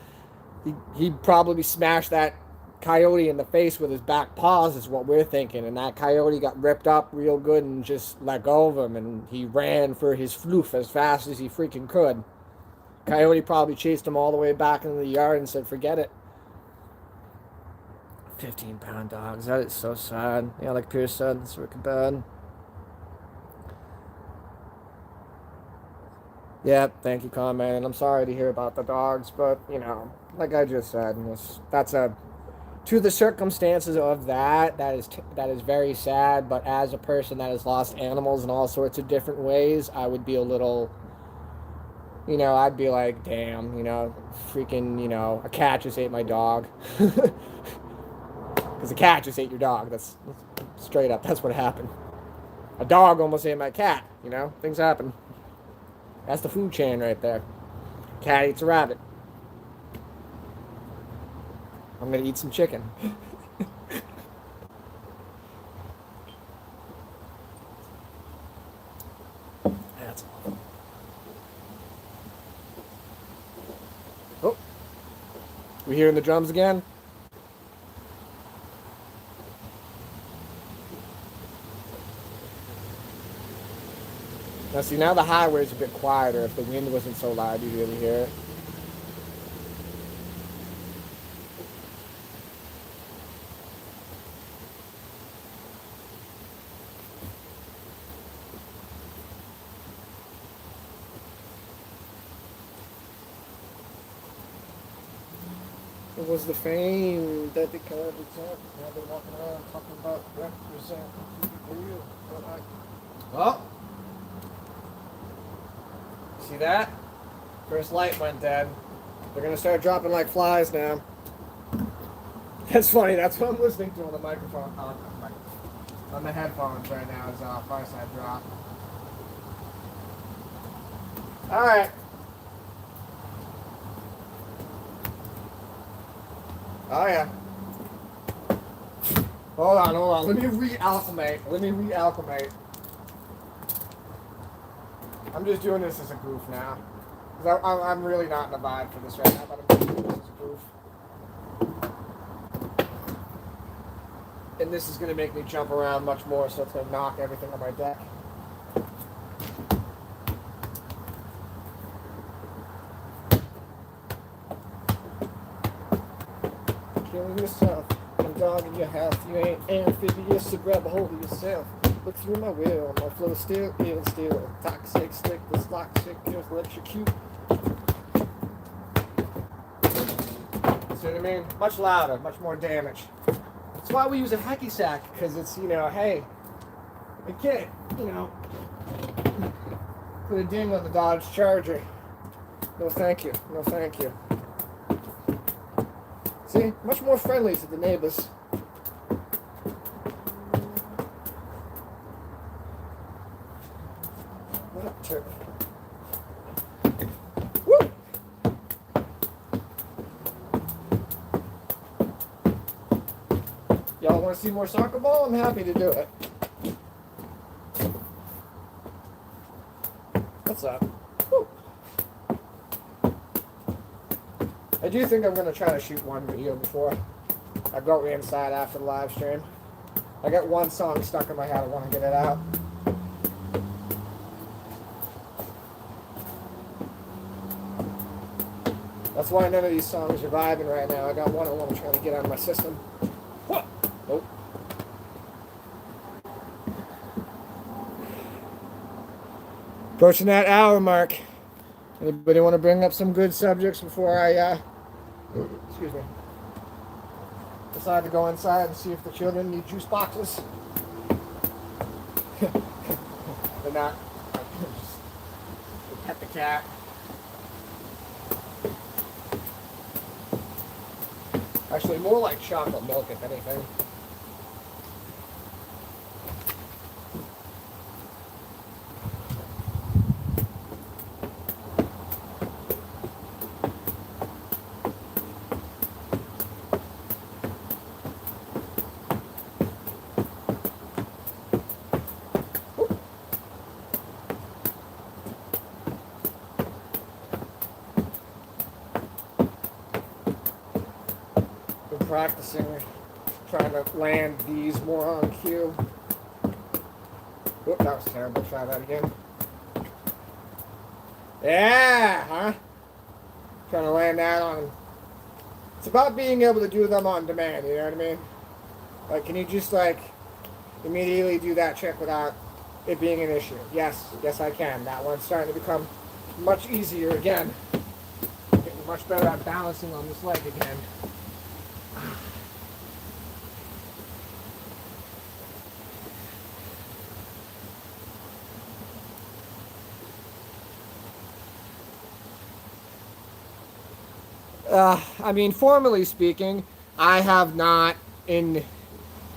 He probably smashed that coyote in the face with his back paws is what we're thinking. And that coyote got ripped up real good and just let go of him. And he ran for his floof as fast as he freaking could. Coyote probably chased him all the way back into the yard and said, forget it. 15-pound dogs. That is so sad. Yeah, like Pierce said, it's wicked bad. Yeah, thank you, comment. I'm sorry to hear about the dogs, but, you know, like I just said, that's to the circumstances of that is very sad, but as a person that has lost animals in all sorts of different ways, I would be a little, you know, I'd be like, damn, you know, freaking, you know, a cat just ate my dog. Because a cat just ate your dog. That's straight up, that's what happened. A dog almost ate my cat, you know, things happen. That's the food chain right there. Cat eats a rabbit. I'm gonna eat some chicken. That's awful. Oh, we hearing the drums again? Now see, now the highway's a bit quieter. If the wind wasn't so loud, you'd really hear it. was the fame that they kind of exact. Now they're walking around talking about represent. Well, see that? First light went dead. They're gonna start dropping like flies now. That's funny. That's what I'm listening to on the microphone, on the headphones right now. Is Fireside Drop. All right. Oh yeah. Hold on. Let me re-alchemate. I'm just doing this as a goof now. I'm really not in the vibe for this right now, but I'm doing this as a goof. And this is going to make me jump around much more, so it's going to knock everything on my deck. Killing yourself and dogging your health. You ain't amphibious, so grab a hold of yourself. Look through my will, my flow still, even still. Toxic, slick, this toxic, just electrocute. See what I mean? Much louder, much more damage. That's why we use a hacky sack, because it's, hey, it can't, put a ding on the Dodge Charger. No thank you. See? Much more friendly to the neighbors. What up, Turk? Woo! Y'all want to see more soccer ball? I'm happy to do it. What's up? Woo. I do think I'm going to try to shoot one video before I go inside after the live stream. I got one song stuck in my head. I want to get it out. That's why none of these songs are vibing right now. I got one I want to try to get out of my system. What? Nope. Approaching that hour mark. Anybody want to bring up some good subjects before I, excuse me, decide to go inside and see if the children need juice boxes? They're not. Just pet the cat. Actually, more like chocolate milk, if anything. Practicing trying to land these more on cue. Whoop, that was terrible. Try that again. Yeah, huh? Trying to land that on. It's about being able to do them on demand, you know what I mean? Like, can you just, immediately do that trick without it being an issue? Yes, I can. That one's starting to become much easier again. Getting much better at balancing on this leg again. Formally speaking, I have not, in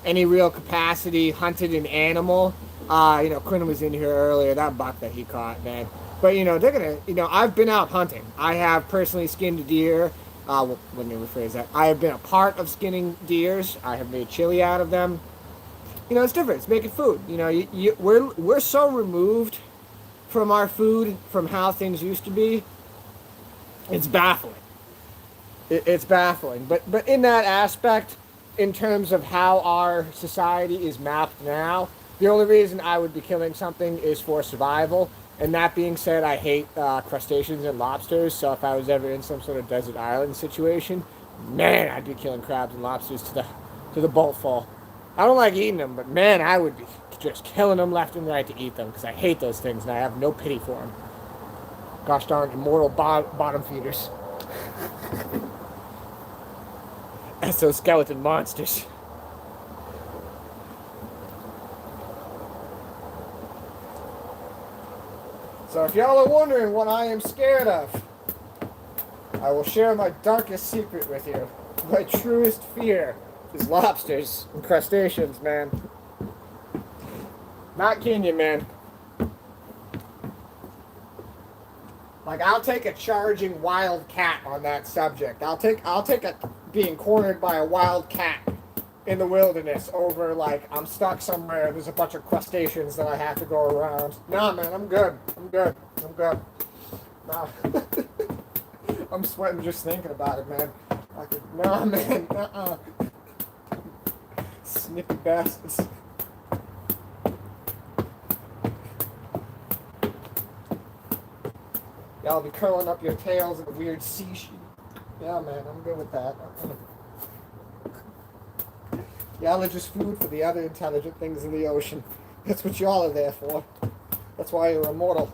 any real capacity, hunted an animal. Quinn was in here earlier, that buck that he caught, man. But, they're gonna, I've been out hunting. I have personally skinned a deer. Let me rephrase that. I have been a part of skinning deers. I have made chili out of them. It's different. It's making food. We're so removed from our food, from how things used to be. It's baffling. It's baffling. But in that aspect, in terms of how our society is mapped now, the only reason I would be killing something is for survival. And that being said, I hate crustaceans and lobsters, so if I was ever in some sort of desert island situation, man, I'd be killing crabs and lobsters to the boatful. I don't like eating them, but man, I would be just killing them left and right to eat them, because I hate those things and I have no pity for them. Gosh darn immortal bottom feeders. Exoskeleton monsters. So if y'all are wondering what I am scared of, I will share my darkest secret with you. My truest fear is lobsters and crustaceans, man. Not kidding you, man. Like, I'll take a charging wild cat on that subject. I'll take a being cornered by a wild cat in the wilderness over, like, I'm stuck somewhere, there's a bunch of crustaceans that I have to go around. Nah, man, I'm good. Nah. I'm sweating just thinking about it, man. Like, nah, man, Snippy bastards. Y'all be curling up your tails in a weird sea sheet. Yeah, man, I'm good with that. Y'all are just food for the other intelligent things in the ocean. That's what y'all are there for. That's why you're immortal.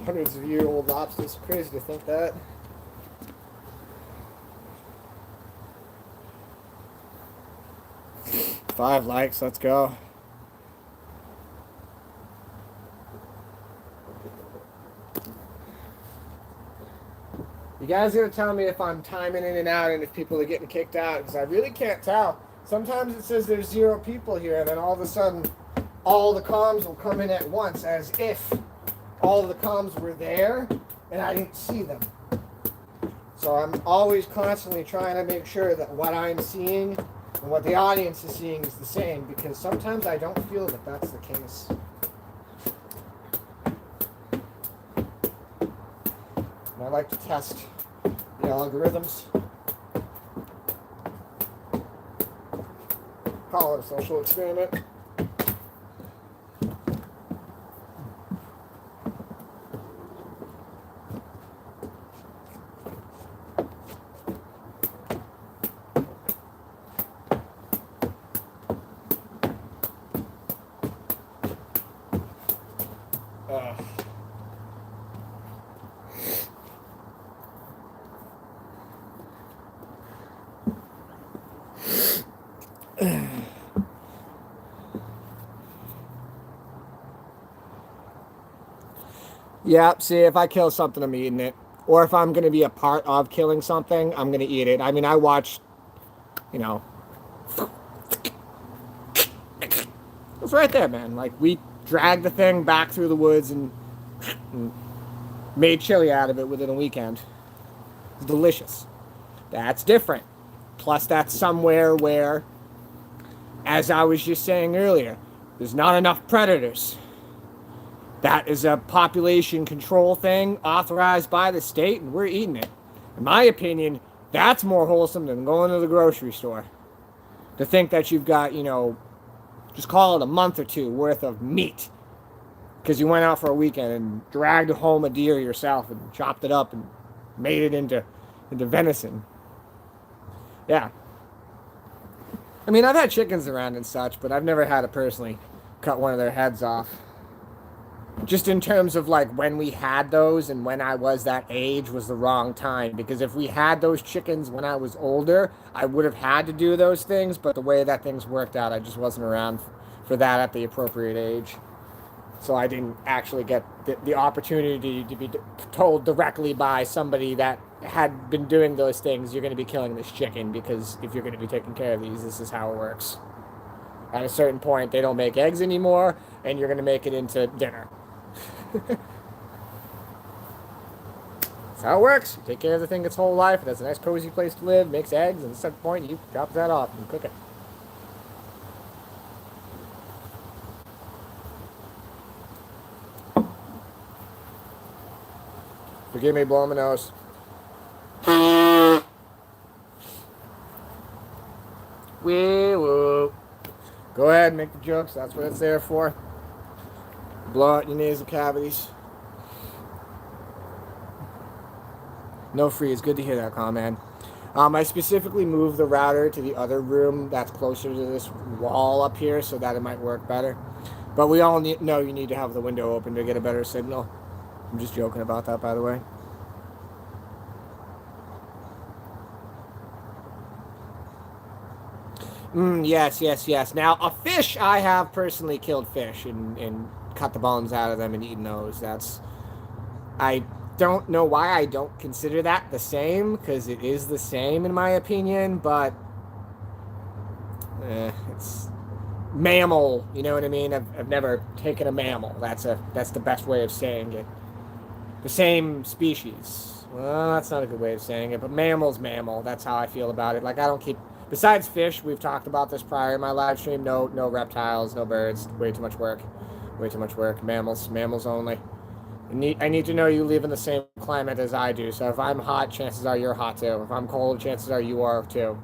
Hundreds of year old lobsters. Crazy to think that. Five likes, let's go. You guys gonna tell me if I'm timing in and out and if people are getting kicked out, because I really can't tell. Sometimes it says there's 0 people here, and then all of a sudden all the comms will come in at once as if all of the comms were there and I didn't see them. So I'm always constantly trying to make sure that what I'm seeing and what the audience is seeing is the same, because sometimes I don't feel that that's the case. And I like to test the algorithms. Call it a social experiment. Yeah, see, if I kill something, I'm eating it. Or if I'm going to be a part of killing something, I'm going to eat it. I mean, I watched, it's right there, man. Like, we dragged the thing back through the woods and made chili out of it within a weekend. It's delicious. That's different. Plus, that's somewhere where, as I was just saying earlier, there's not enough predators. That is a population control thing authorized by the state, and we're eating it. In my opinion, that's more wholesome than going to the grocery store. To think that you've got, just call it a month or two worth of meat because you went out for a weekend and dragged home a deer yourself and chopped it up and made it into venison. Yeah. I mean, I've had chickens around and such, but I've never had to personally cut one of their heads off. Just in terms of like when we had those and when I was that age was the wrong time, because if we had those chickens when I was older, I would have had to do those things, but the way that things worked out, I just wasn't around for that at the appropriate age. So I didn't actually get the opportunity to be told directly by somebody that had been doing those things, you're going to be killing this chicken because if you're going to be taking care of these, this is how it works. At a certain point, they don't make eggs anymore, and you're going to make it into dinner. That's how it works. You take care of the thing its whole life. It has a nice cozy place to live, makes eggs, and at some point you drop that off and cook it. Forgive me blowing my nose. Wee woo. Go ahead and make the jokes. That's what it's there for. Blow out your nasal cavities. No freeze. Good to hear that, comment. I specifically moved the router to the other room that's closer to this wall up here so that it might work better. But we all know you need to have the window open to get a better signal. I'm just joking about that, by the way. Yes, yes, yes. Now, a fish, I have personally killed fish and cut the bones out of them and eaten those. I don't know why I don't consider that the same, because it is the same in my opinion, but it's mammal, you know what I mean? I've never taken a mammal. That's the best way of saying it. The same species. Well, that's not a good way of saying it, but mammal's mammal. That's how I feel about it. Like, I don't keep. Besides fish, we've talked about this prior in my live stream. No reptiles, no birds. Way too much work. Way too much work. Mammals only. I need to know you live in the same climate as I do. So if I'm hot, chances are you're hot too. If I'm cold, chances are you are too.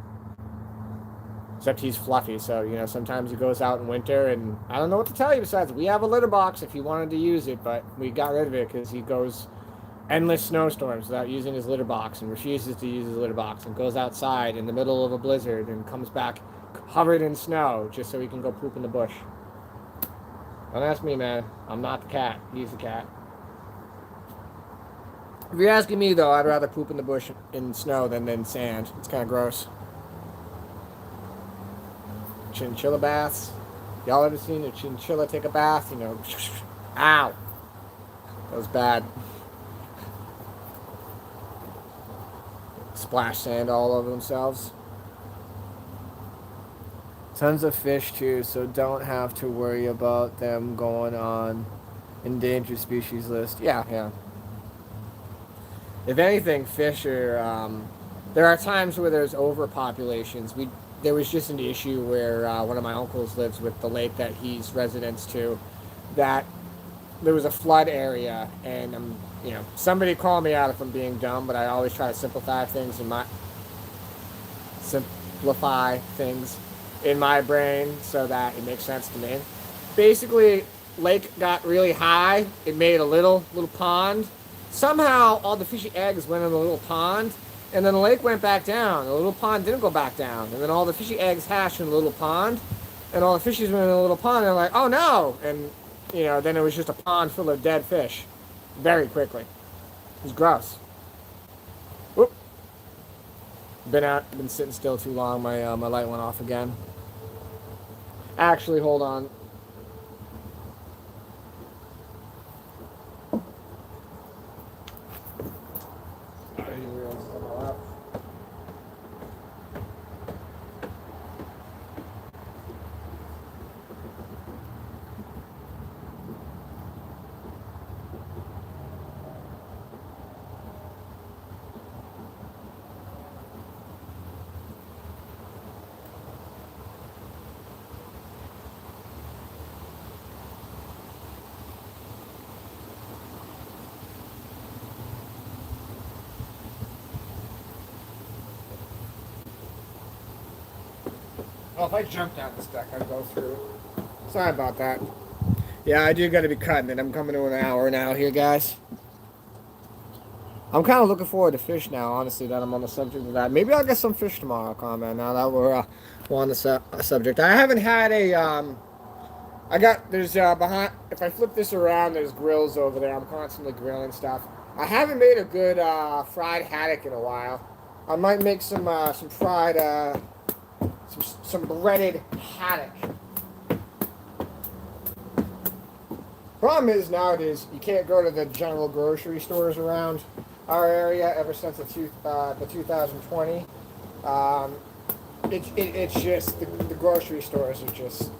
Except he's fluffy, so sometimes he goes out in winter, and I don't know what to tell you. Besides, we have a litter box if he wanted to use it, but we got rid of it because he goes endless snowstorms without using his litter box and refuses to use his litter box and goes outside in the middle of a blizzard and comes back covered in snow just so he can go poop in the bush. Don't ask me, man. I'm not the cat. He's the cat. If you're asking me, though, I'd rather poop in the bush in snow than in sand. It's kind of gross. Chinchilla baths. Y'all ever seen a chinchilla take a bath? Ow. That was bad. Splash sand all over themselves. Tons of fish too, so don't have to worry about them going on endangered species list. Yeah. If anything, fish are. There are times where there's overpopulations. There was just an issue where one of my uncles lives with the lake that he's residents to, that there was a flood area, and somebody call me out if I'm being dumb, but I always try to simplify things in my brain so that it makes sense to me. Basically, lake got really high. It made a little pond. Somehow, all the fishy eggs went in the little pond, and then the lake went back down. The little pond didn't go back down, and then all the fishy eggs hatched in the little pond, and all the fishies went in the little pond. And they're like, "Oh no!" And then it was just a pond full of dead fish, very quickly. It was gross. Whoop. Been sitting still too long. My light went off again. Actually, hold on. Oh, if I jumped out this deck, I'd go through. Sorry about that. Yeah, I do got to be cutting it. I'm coming to an hour now here, guys. I'm kind of looking forward to fish now, honestly, that I'm on the subject of that. Maybe I'll get some fish tomorrow, comment, now that we're on the subject. I haven't had behind, if I flip this around, there's grills over there. I'm constantly grilling stuff. I haven't made a good fried haddock in a while. I might make some fried... some breaded haddock. Problem is nowadays you can't go to the general grocery stores around our area ever since the 2020. It's just the grocery stores are just,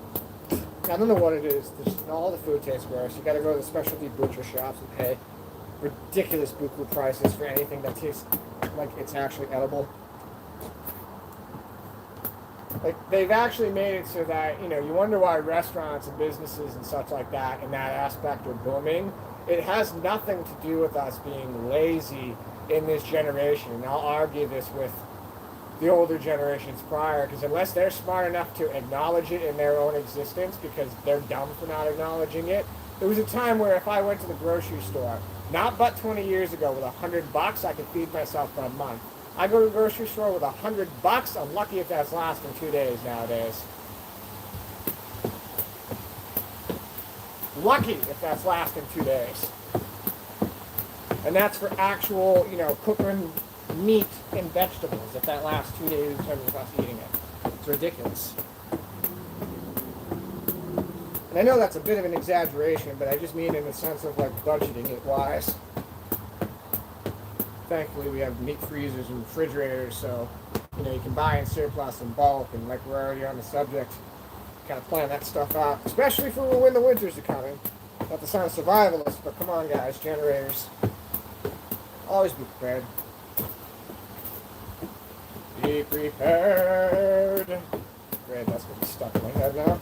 I don't know what it is. All the food tastes gross. You got to go to the specialty butcher shops and pay ridiculous buku prices for anything that tastes like it's actually edible. Like, they've actually made it so that, you wonder why restaurants and businesses and such like that in that aspect are booming. It has nothing to do with us being lazy in this generation. And I'll argue this with the older generations prior, because unless they're smart enough to acknowledge it in their own existence, because they're dumb for not acknowledging it, there was a time where if I went to the grocery store, not but 20 years ago, with $100, I could feed myself for a month. I go to the grocery store with $100. I'm lucky if that's lasting 2 days nowadays. Lucky if that's lasting 2 days. And that's for actual, cooking meat and vegetables. If that lasts 2 days in terms of us eating it, it's ridiculous. And I know that's a bit of an exaggeration, but I just mean in the sense of like budgeting it wise. Thankfully, we have meat freezers and refrigerators, so you can buy in surplus in bulk. And like we're already on the subject, kind of plan that stuff out, especially for when the winters are coming. Not to sound survivalist, but come on, guys, generators. Always be prepared. Be prepared. Great, that's gonna be stuck in my head now.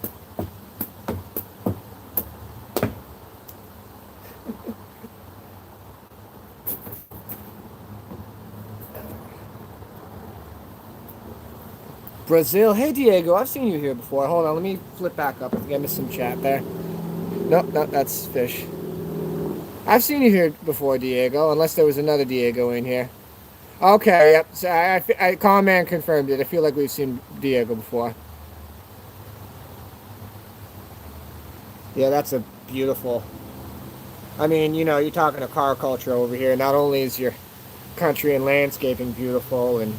Brazil. Hey, Diego, I've seen you here before. Hold on, let me flip back up. I think I missed some chat there. Nope, that's fish. I've seen you here before, Diego, unless there was another Diego in here. Okay, yep. So I Common confirmed it. I feel like we've seen Diego before. Yeah, that's a beautiful... I mean, you're talking to car culture over here. Not only is your country and landscaping beautiful and,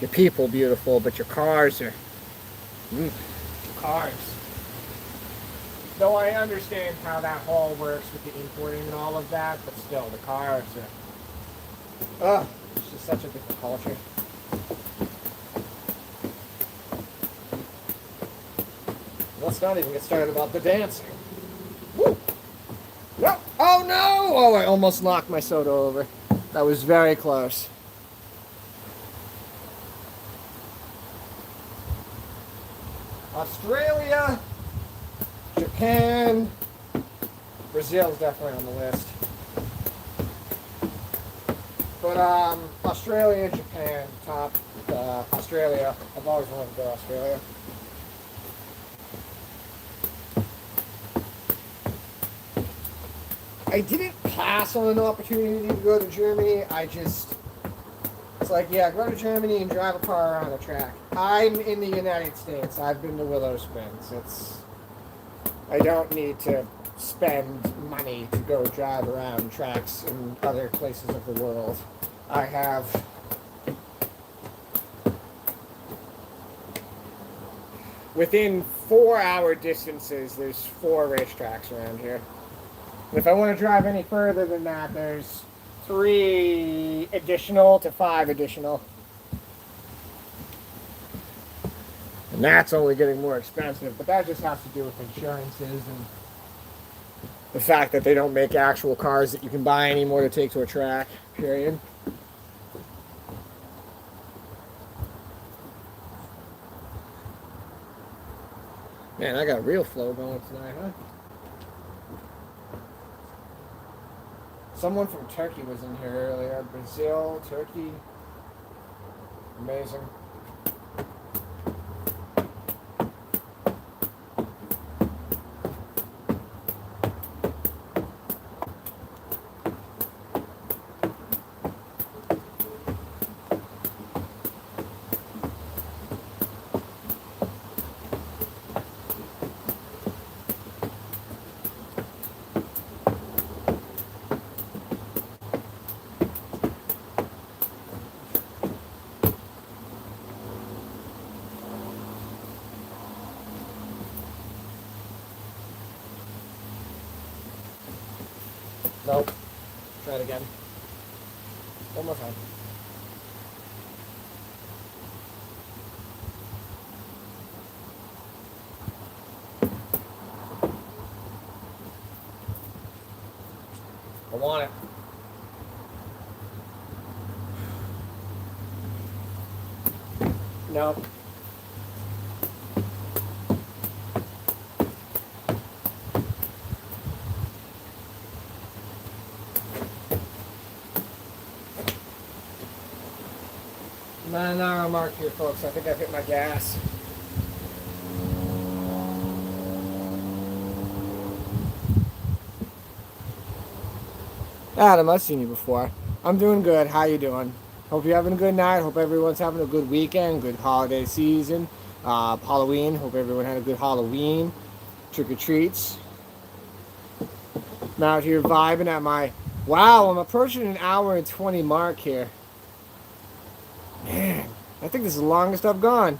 your people beautiful, but your cars are... cars. Though I understand how that whole works with the importing and all of that, but still, the cars are... it's just such a different culture. Let's not even get started about the dancing. Woo! No! Oh no! Oh, I almost knocked my soda over. That was very close. Australia, Japan, Brazil is definitely on the list. But Australia, Japan, top. Australia, I've always wanted to go to Australia. I didn't pass on an opportunity to go to Germany. It's like, yeah, go to Germany and drive a car around the track. I'm in the United States. I've been to Willow Springs. I don't need to spend money to go drive around tracks in other places of the world. I have within 4-hour distances, there's 4 racetracks around here. And if I want to drive any further than that, there's 3 additional to 5 additional. And that's only getting more expensive, but that just has to do with insurances and the fact that they don't make actual cars that you can buy anymore to take to a track, period. Man, I got real flow going tonight, huh? Someone from Turkey was in here earlier. Brazil, Turkey. Amazing. Nope. Try it again. One more time. I want it. Nope. $9 mark here, folks. I think I've hit my gas. Adam, I've seen you before. I'm doing good. How you doing? Hope you're having a good night. Hope everyone's having a good weekend, good holiday season. Halloween. Hope everyone had a good Halloween. Trick or treats. I'm out here vibing at my Wow, I'm approaching an hour and 20 mark here. Man, I think this is the longest I've gone.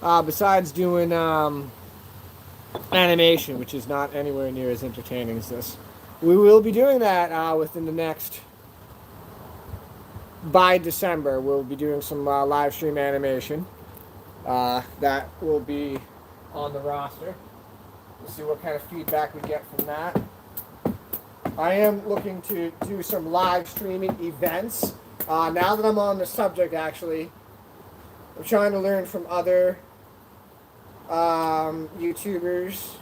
Besides doing animation, which is not anywhere near as entertaining as this. We will be doing that within the next, by December, we'll be doing some live stream animation. That will be on the roster. We'll see what kind of feedback we get from that. I am looking to do some live streaming events. Now that I'm on the subject, actually, I'm trying to learn from other YouTubers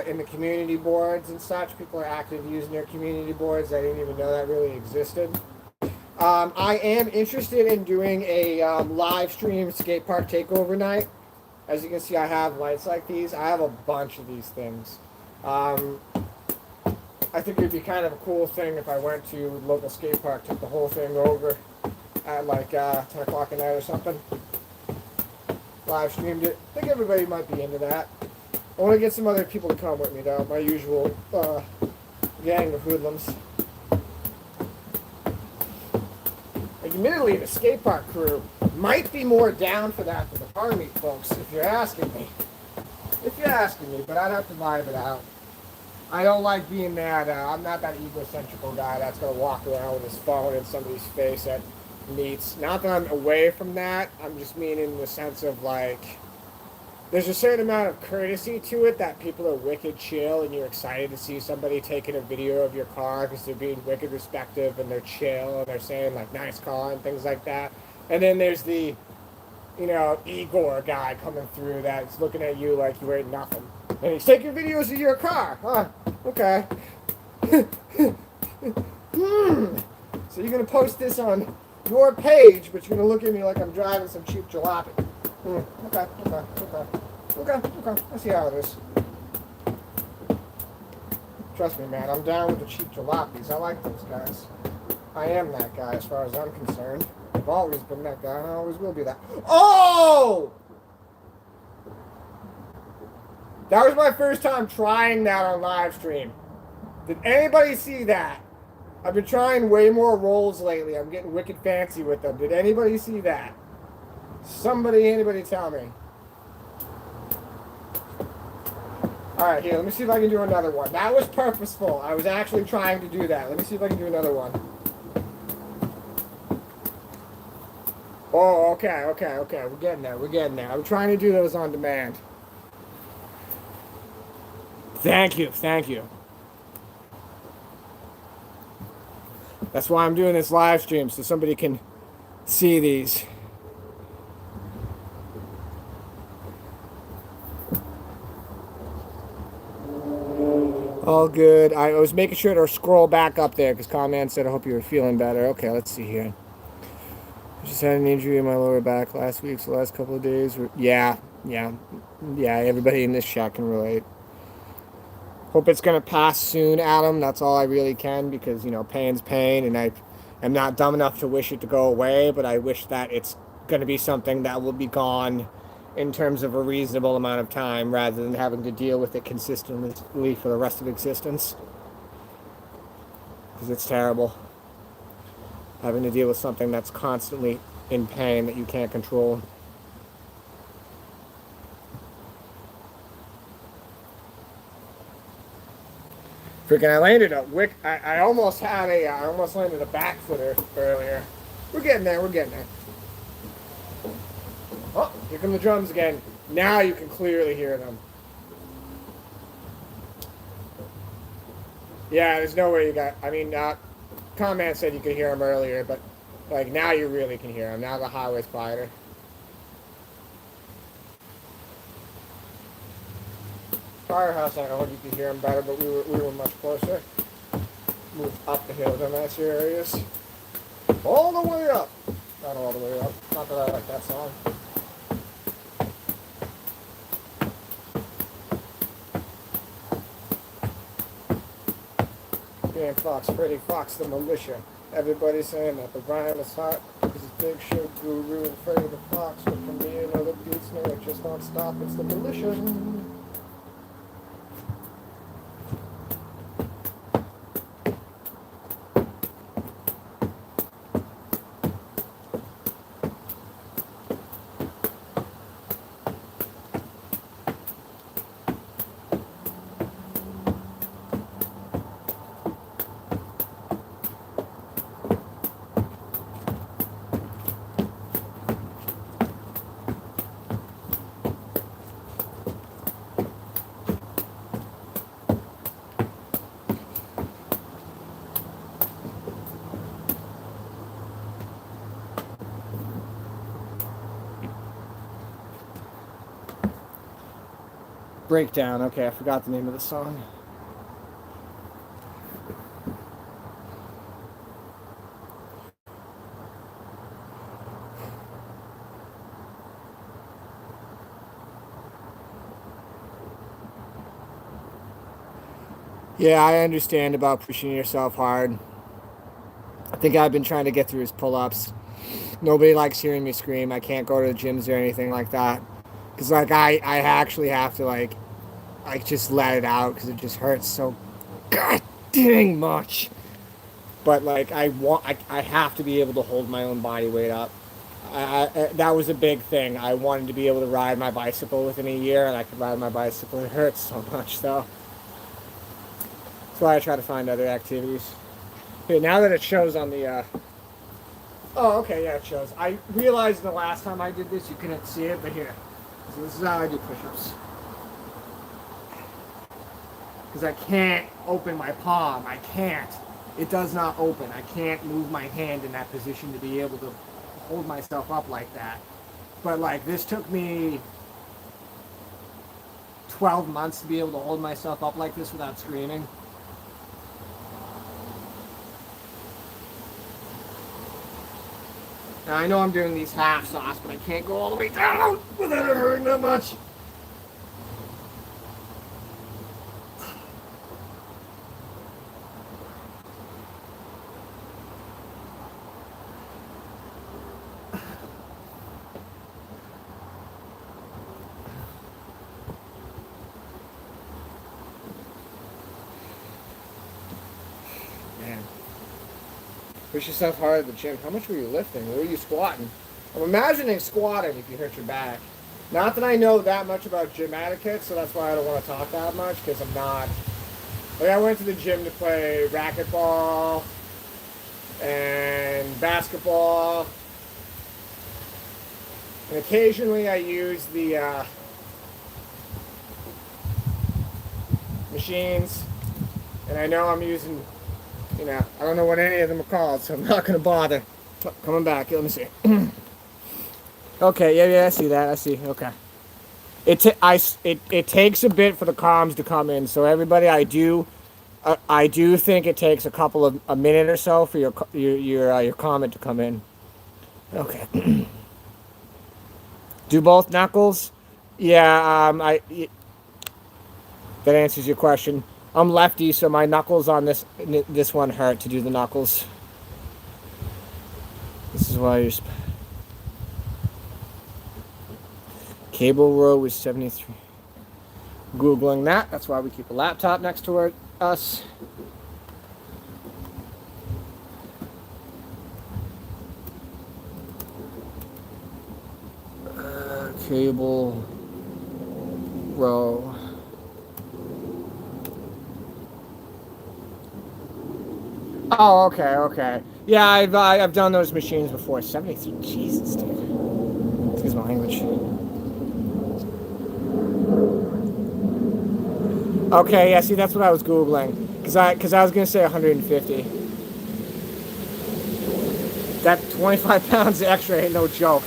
in the community boards and such. People are active using their community boards. I didn't even know that really existed. I am interested in doing a live stream skate park takeover night. As you can see, I have lights like these. I have a bunch of these things. I think it would be kind of a cool thing if I went to the local skate park, took the whole thing over at like 10 o'clock at night or something. Live streamed it. I think everybody might be into that. I want to get some other people to come with me though, my usual gang of hoodlums. Admittedly, the skate park crew might be more down for that than the car meet folks, if you're asking me. If you're asking me, but I'd have to vibe it out. I don't like being that, I'm not that egocentrical guy that's going to walk around with his phone in somebody's face at meets. Not that I'm away from that, I'm just meaning in the sense of like, there's a certain amount of courtesy to it that people are wicked chill and you're excited to see somebody taking a video of your car because they're being wicked respectful and they're chill and they're saying like nice car and things like that. And then there's the, you know, Igor guy coming through that's looking at you like you ain't nothing. And he's taking videos of your car. Huh, okay. So you're going to post this on your page, but you're going to look at me like I'm driving some cheap jalopy. Okay. I see how it is. Trust me, man, I'm down with the cheap jalopies. I like those guys. I am that guy as far as I'm concerned. I've always been that guy, and I always will be that. Oh! That was my first time trying that on live stream. Did anybody see that? I've been trying way more rolls lately. I'm getting wicked fancy with them. Did anybody see that? Anybody tell me. Alright, here, let me see if I can do another one. That was purposeful. I was actually trying to do that. Let me see if I can do another one. Oh, okay. We're getting there. I'm trying to do those on demand. Thank you. That's why I'm doing this live stream, so somebody can see these. All good. I was making sure to scroll back up there because Conman said, I hope you were feeling better. Okay, let's see here. I just had an injury in my lower back last week, so the last couple of days were... Yeah, everybody in this chat can relate. Hope it's going to pass soon, Adam. That's all I really can because, you know, pain's pain, and I am not dumb enough to wish it to go away, but I wish that it's going to be something that will be gone in terms of a reasonable amount of time rather than having to deal with it consistently for the rest of existence. Because it's terrible. Having to deal with something that's constantly in pain that you can't control. Freaking, I landed a wick. I almost landed a back footer earlier. We're getting there. Oh, here come the drums again. Now you can clearly hear them. Yeah, there's no way you got... I mean, Conman said you could hear them earlier, but, like, now you really can hear them. Now the highway's quieter. Firehouse, I hope you could hear them better, but we were much closer. Moved up the hills in nice areas. All the way up. Not all the way up. Not that I like that song. Dan Fox, Freddie Fox, the militia. Everybody's saying that the rhyme is hot because it's Big Show Guru and Freddie the Fox. But from me, another beats, no, it just don't stop. It's the militia. Breakdown. Okay, I forgot the name of the song. Yeah, I understand about pushing yourself hard. I think I've been trying to get through his pull-ups. Nobody likes hearing me scream. I can't go to the gyms or anything like that. Because, like, I actually have to, like just let it out because it just hurts so god dang much. But, like, I have to be able to hold my own body weight up. That was a big thing. I wanted to be able to ride my bicycle within a year, and I could ride my bicycle. It hurts so much, though. That's why I try to find other activities. Okay, now that it shows on the, oh, okay, yeah, it shows. I realized the last time I did this, you couldn't see it, but here. So this is how I do push-ups. Because I can't open my palm. I can't. It does not open. I can't move my hand in that position to be able to hold myself up like that. But, like, this took me 12 months to be able to hold myself up like this without screaming. Now, I know I'm doing these half sauce, but I can't go all the way down without it hurting that much. Man. Push yourself hard at the gym. How much were you lifting? What were you squatting? I'm imagining squatting if you hurt your back. Not that I know that much about gym etiquette, so that's why I don't want to talk that much, because I'm not... Like, I went to the gym to play racquetball and basketball. And occasionally I use the machines. And I know I'm using, you know, I don't know what any of them are called, so I'm not going to bother. Coming back, let me see. Okay, yeah, I see that. I see. Okay. It takes a bit for the comms to come in. So everybody, I do think it takes a minute or so for your comment to come in. Okay. Do both knuckles? Yeah. That answers your question. I'm lefty, so my knuckles on this one hurt to do the knuckles. This is why you're. Cable row was 73. Googling that. That's why we keep a laptop next to us. Cable row. Oh, okay. Yeah, I've done those machines before. 73. Jesus, dude. Excuse my language. Okay, yeah, see, that's what I was Googling. Because I was going to say 150. That 25 pounds extra ain't no joke.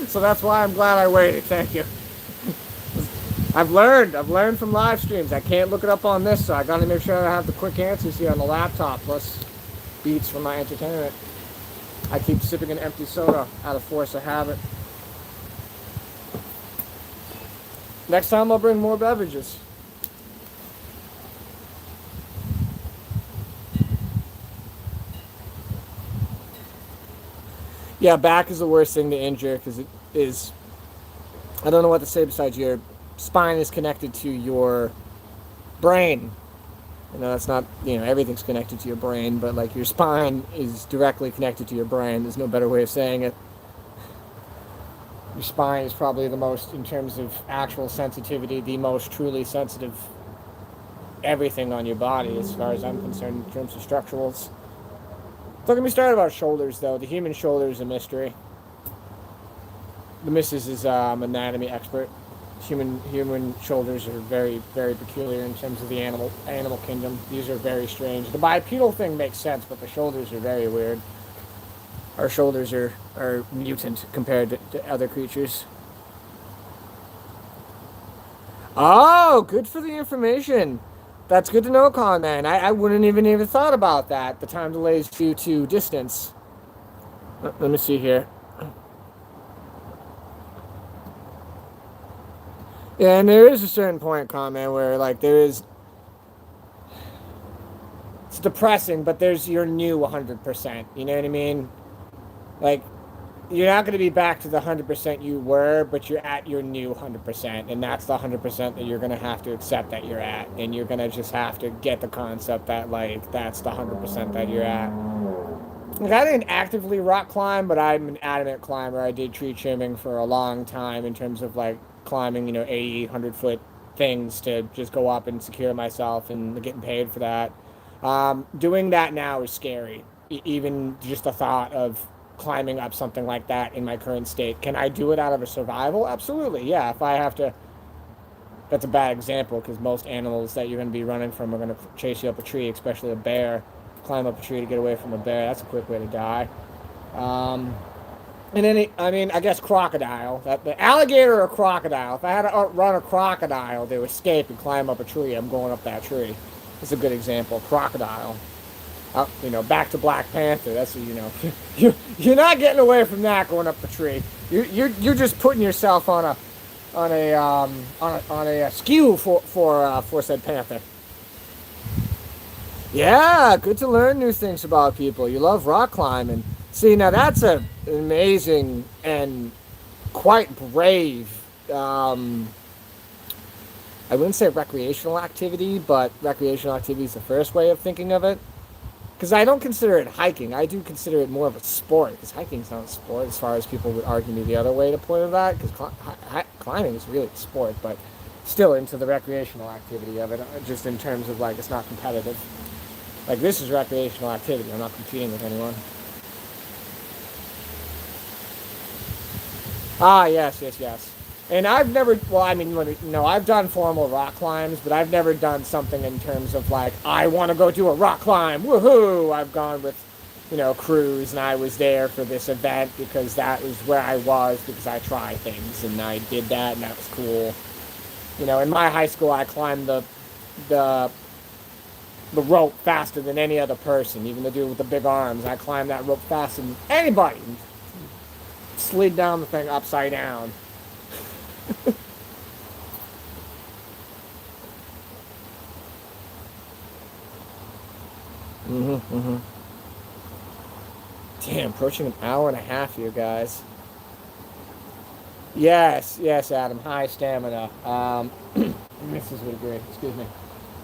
So that's why I'm glad I waited, thank you. I've learned from live streams. I can't look it up on this, so I gotta make sure I have the quick answers here on the laptop, plus beats for my entertainment. I keep sipping an empty soda out of force of habit. Next time I'll bring more beverages. Yeah, back is the worst thing to injure because it is, I don't know what to say besides your spine is connected to your brain. You know, that's not, everything's connected to your brain, but like your spine is directly connected to your brain. There's no better way of saying it. Your spine is probably the most, in terms of actual sensitivity, the most truly sensitive everything on your body as far as I'm concerned in terms of structurals. Don't get me started about shoulders, though. The human shoulder is a mystery. The missus is an anatomy expert. Human shoulders are very, very peculiar in terms of the animal kingdom. These are very strange. The bipedal thing makes sense, but the shoulders are very weird. Our shoulders are mutant compared to other creatures. Oh, good for the information. That's good to know, Colin, man. I wouldn't even thought about that. The time delays due to distance. Let me see here. Yeah, and there is a certain point, Colin, man, where like there is. It's depressing, but there's your new 100%. You know what I mean? Like you're not going to be back to the 100% you were, but you're at your new 100%, and that's the 100% that you're going to have to accept that you're at, and you're going to just have to get the concept that like that's the 100% that you're at. Like I didn't actively rock climb, but I'm an adamant climber. I did tree trimming for a long time in terms of like climbing, 80, 100-foot things to just go up and secure myself and getting paid for that. Doing that now is scary. Even just the thought of climbing up something like that in my current state. Can I do it out of a survival? Absolutely. Yeah, if I have to. That's a bad example because most animals that you're going to be running from are going to chase you up a tree, especially a bear. Climb up a tree to get away from a bear. That's a quick way to die. Um, and then, I guess crocodile. That the alligator or crocodile. If I had to outrun a crocodile to escape and climb up a tree, I'm going up that tree. That's a good example. Crocodile. Back to Black Panther. That's you're not getting away from that going up the tree. You're just putting yourself on a skew for said panther. Yeah, good to learn new things about people. You love rock climbing. See, now that's an amazing and quite brave. I wouldn't say recreational activity, but recreational activity is the first way of thinking of it. Because I don't consider it hiking. I do consider it more of a sport. Because hiking's not a sport, as far as people would argue me the other way to point of that. Because climbing is really a sport, but still into the recreational activity of it. Just in terms of like it's not competitive. Like this is recreational activity. I'm not competing with anyone. Ah, yes, yes, yes. And I've never, well, no, I've done formal rock climbs, but I've never done something in terms of like, I want to go do a rock climb, woohoo! I've gone with, crews, and I was there for this event because that was where I was because I tried things and I did that and that was cool. In my high school, I climbed the the rope faster than any other person, even the dude with the big arms. I climbed that rope faster than anybody. Slid down the thing upside down. Mm-hmm. Damn, approaching an hour and a half here, guys. Yes, yes, Adam. High stamina. Mrs. would agree. Excuse me.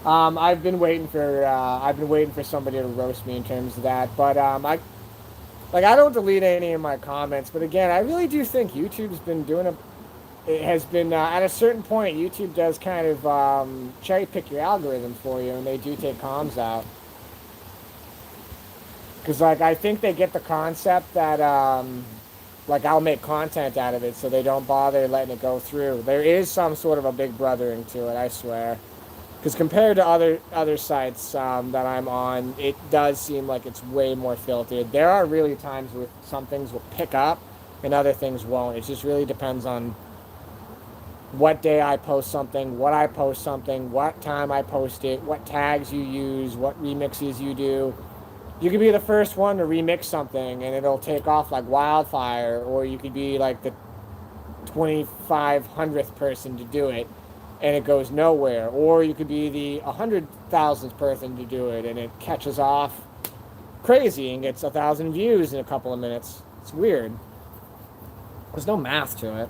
I've been waiting for somebody to roast me in terms of that, but I don't delete any of my comments, but again, I really do think YouTube's been doing a it has been at a certain point YouTube does kind of cherry pick your algorithm for you, and they do take comms out because like I think they get the concept that like I'll make content out of it, so they don't bother letting it go through. There is some sort of a big brothering to it, I swear. Because compared to other sites that I'm on, it does seem like it's way more filtered. There are really times where some things will pick up and other things won't. It just really depends on what day I post something, what I post something, what time I post it, what tags you use, what remixes you do. You could be the first one to remix something and it'll take off like wildfire, or you could be like the 2,500th person to do it and it goes nowhere, or you could be the 100,000th person to do it and it catches off crazy and gets 1,000 views in a couple of minutes. It's weird. There's no math to it.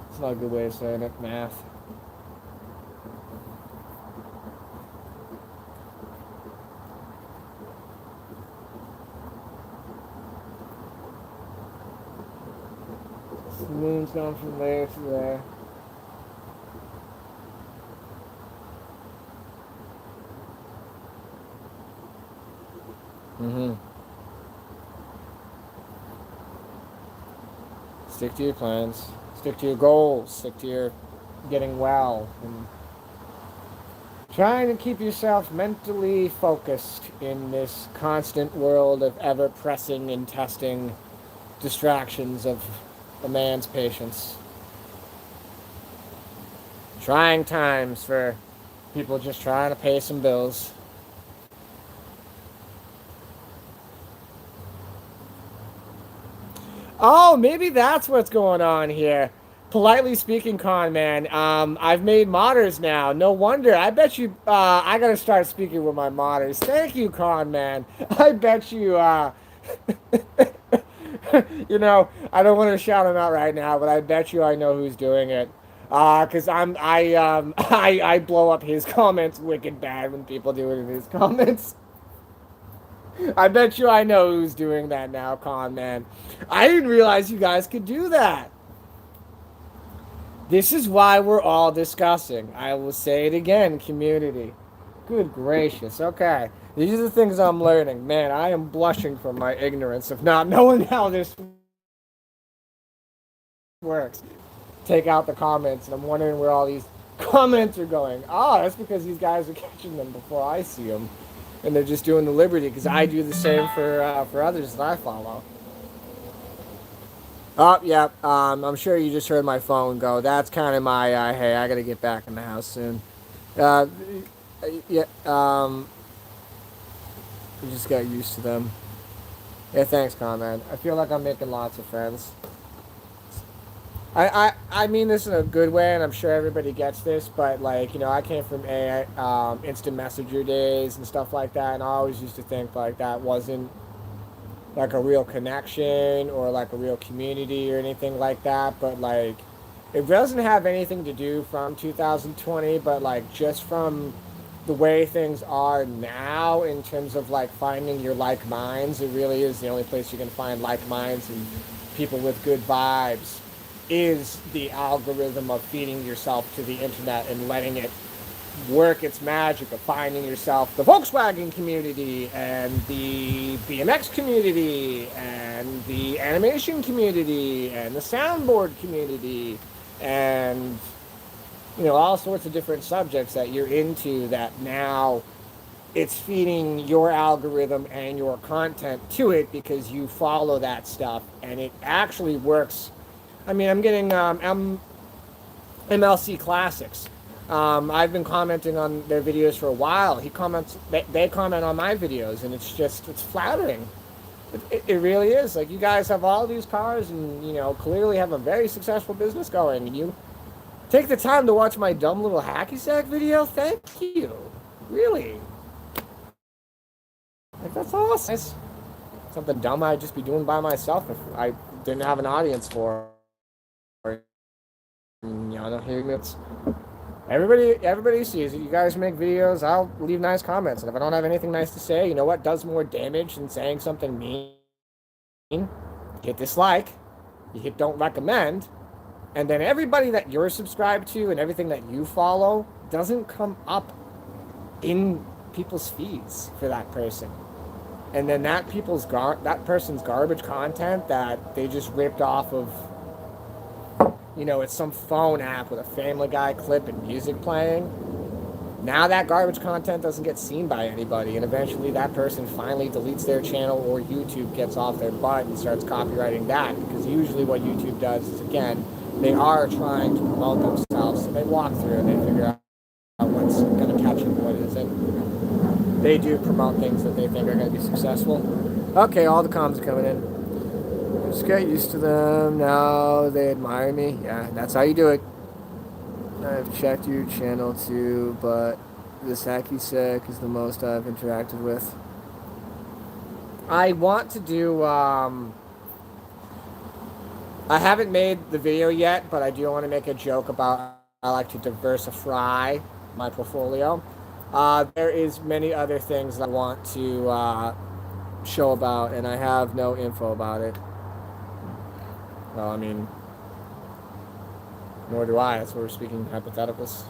It's not a good way of saying it, math. The moon's going from there to there. Mm-hmm. Stick to your plans. Stick to your goals. Stick to your getting well. And trying to keep yourself mentally focused in this constant world of ever pressing and testing distractions of a man's patience. Trying times for people just trying to pay some bills. Oh, maybe that's what's going on here. Politely speaking, con man, I've made modders now. No wonder. I bet you, I gotta start speaking with my modders. Thank you, con man. I bet you, you know, I don't want to shout him out right now, but I bet you I know who's doing it. Cause I blow up his comments wicked bad when people do it in his comments. I bet you I know who's doing that now, con man. I didn't realize you guys could do that. This is why we're all discussing. I will say it again, community. Good gracious. Okay. These are the things I'm learning. Man, I am blushing from my ignorance of not knowing how this works. Take out the comments, and I'm wondering where all these comments are going. Oh, that's because these guys are catching them before I see them. And they're just doing the liberty, because I do the same for others that I follow. Oh, yeah. I'm sure you just heard my phone go. That's kind of my, hey, I got to get back in the house soon. Uh, yeah, we just got used to them. Yeah, thanks, Conrad. I feel like I'm making lots of friends. I mean this in a good way, and I'm sure everybody gets this, but, like, you know, I came from instant messenger days and stuff like that, and I always used to think, like, that wasn't like a real connection or like a real community or anything like that, but like it doesn't have anything to do from 2020, but like just from the way things are now in terms of like finding your like minds. It really is the only place you can find like minds and people with good vibes is the algorithm of feeding yourself to the internet and letting it work its magic of finding yourself the Volkswagen community and the BMX community and the animation community and the soundboard community and, you know, all sorts of different subjects that you're into that now it's feeding your algorithm and your content to it because you follow that stuff and it actually works. I mean, I'm getting MLC Classics. I've been commenting on their videos for a while. They comment on my videos, and it's flattering. It really is. Like, you guys have all these cars, and, you know, clearly have a very successful business going, and you take the time to watch my dumb little hacky sack video. Thank you. Really. Like, that's awesome. Something dumb I'd just be doing by myself if I didn't have an audience for. You know, it's everybody sees it. You guys make videos, I'll leave nice comments, and if I don't have anything nice to say, you know what does more damage than saying something mean? Hit dislike, you hit don't recommend, and then everybody that you're subscribed to and everything that you follow doesn't come up in people's feeds for that person. And then that person's garbage content that they just ripped off of, you know, it's some phone app with a Family Guy clip and music playing. Now that garbage content doesn't get seen by anybody, and eventually that person finally deletes their channel or YouTube gets off their butt and starts copyrighting that, because usually what YouTube does is, again, they are trying to promote themselves, so they walk through and they figure out what's going to catch and what isn't. They do promote things that they think are going to be successful. Okay, all the comments are coming in. Just get used to them. Now they admire me. Yeah, that's how you do it. I've checked your channel too, but this hacky sack is the most I've interacted with. I want to do, I haven't made the video yet, but I do want to make a joke about I like to diversify my portfolio. There is many other things that I want to show about, and I have no info about it. Well, I mean, nor do I. That's why we're speaking hypotheticals.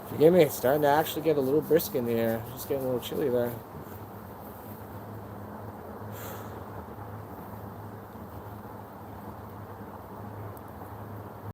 Forgive me, it's starting to actually get a little brisk in the air. Just getting a little chilly there.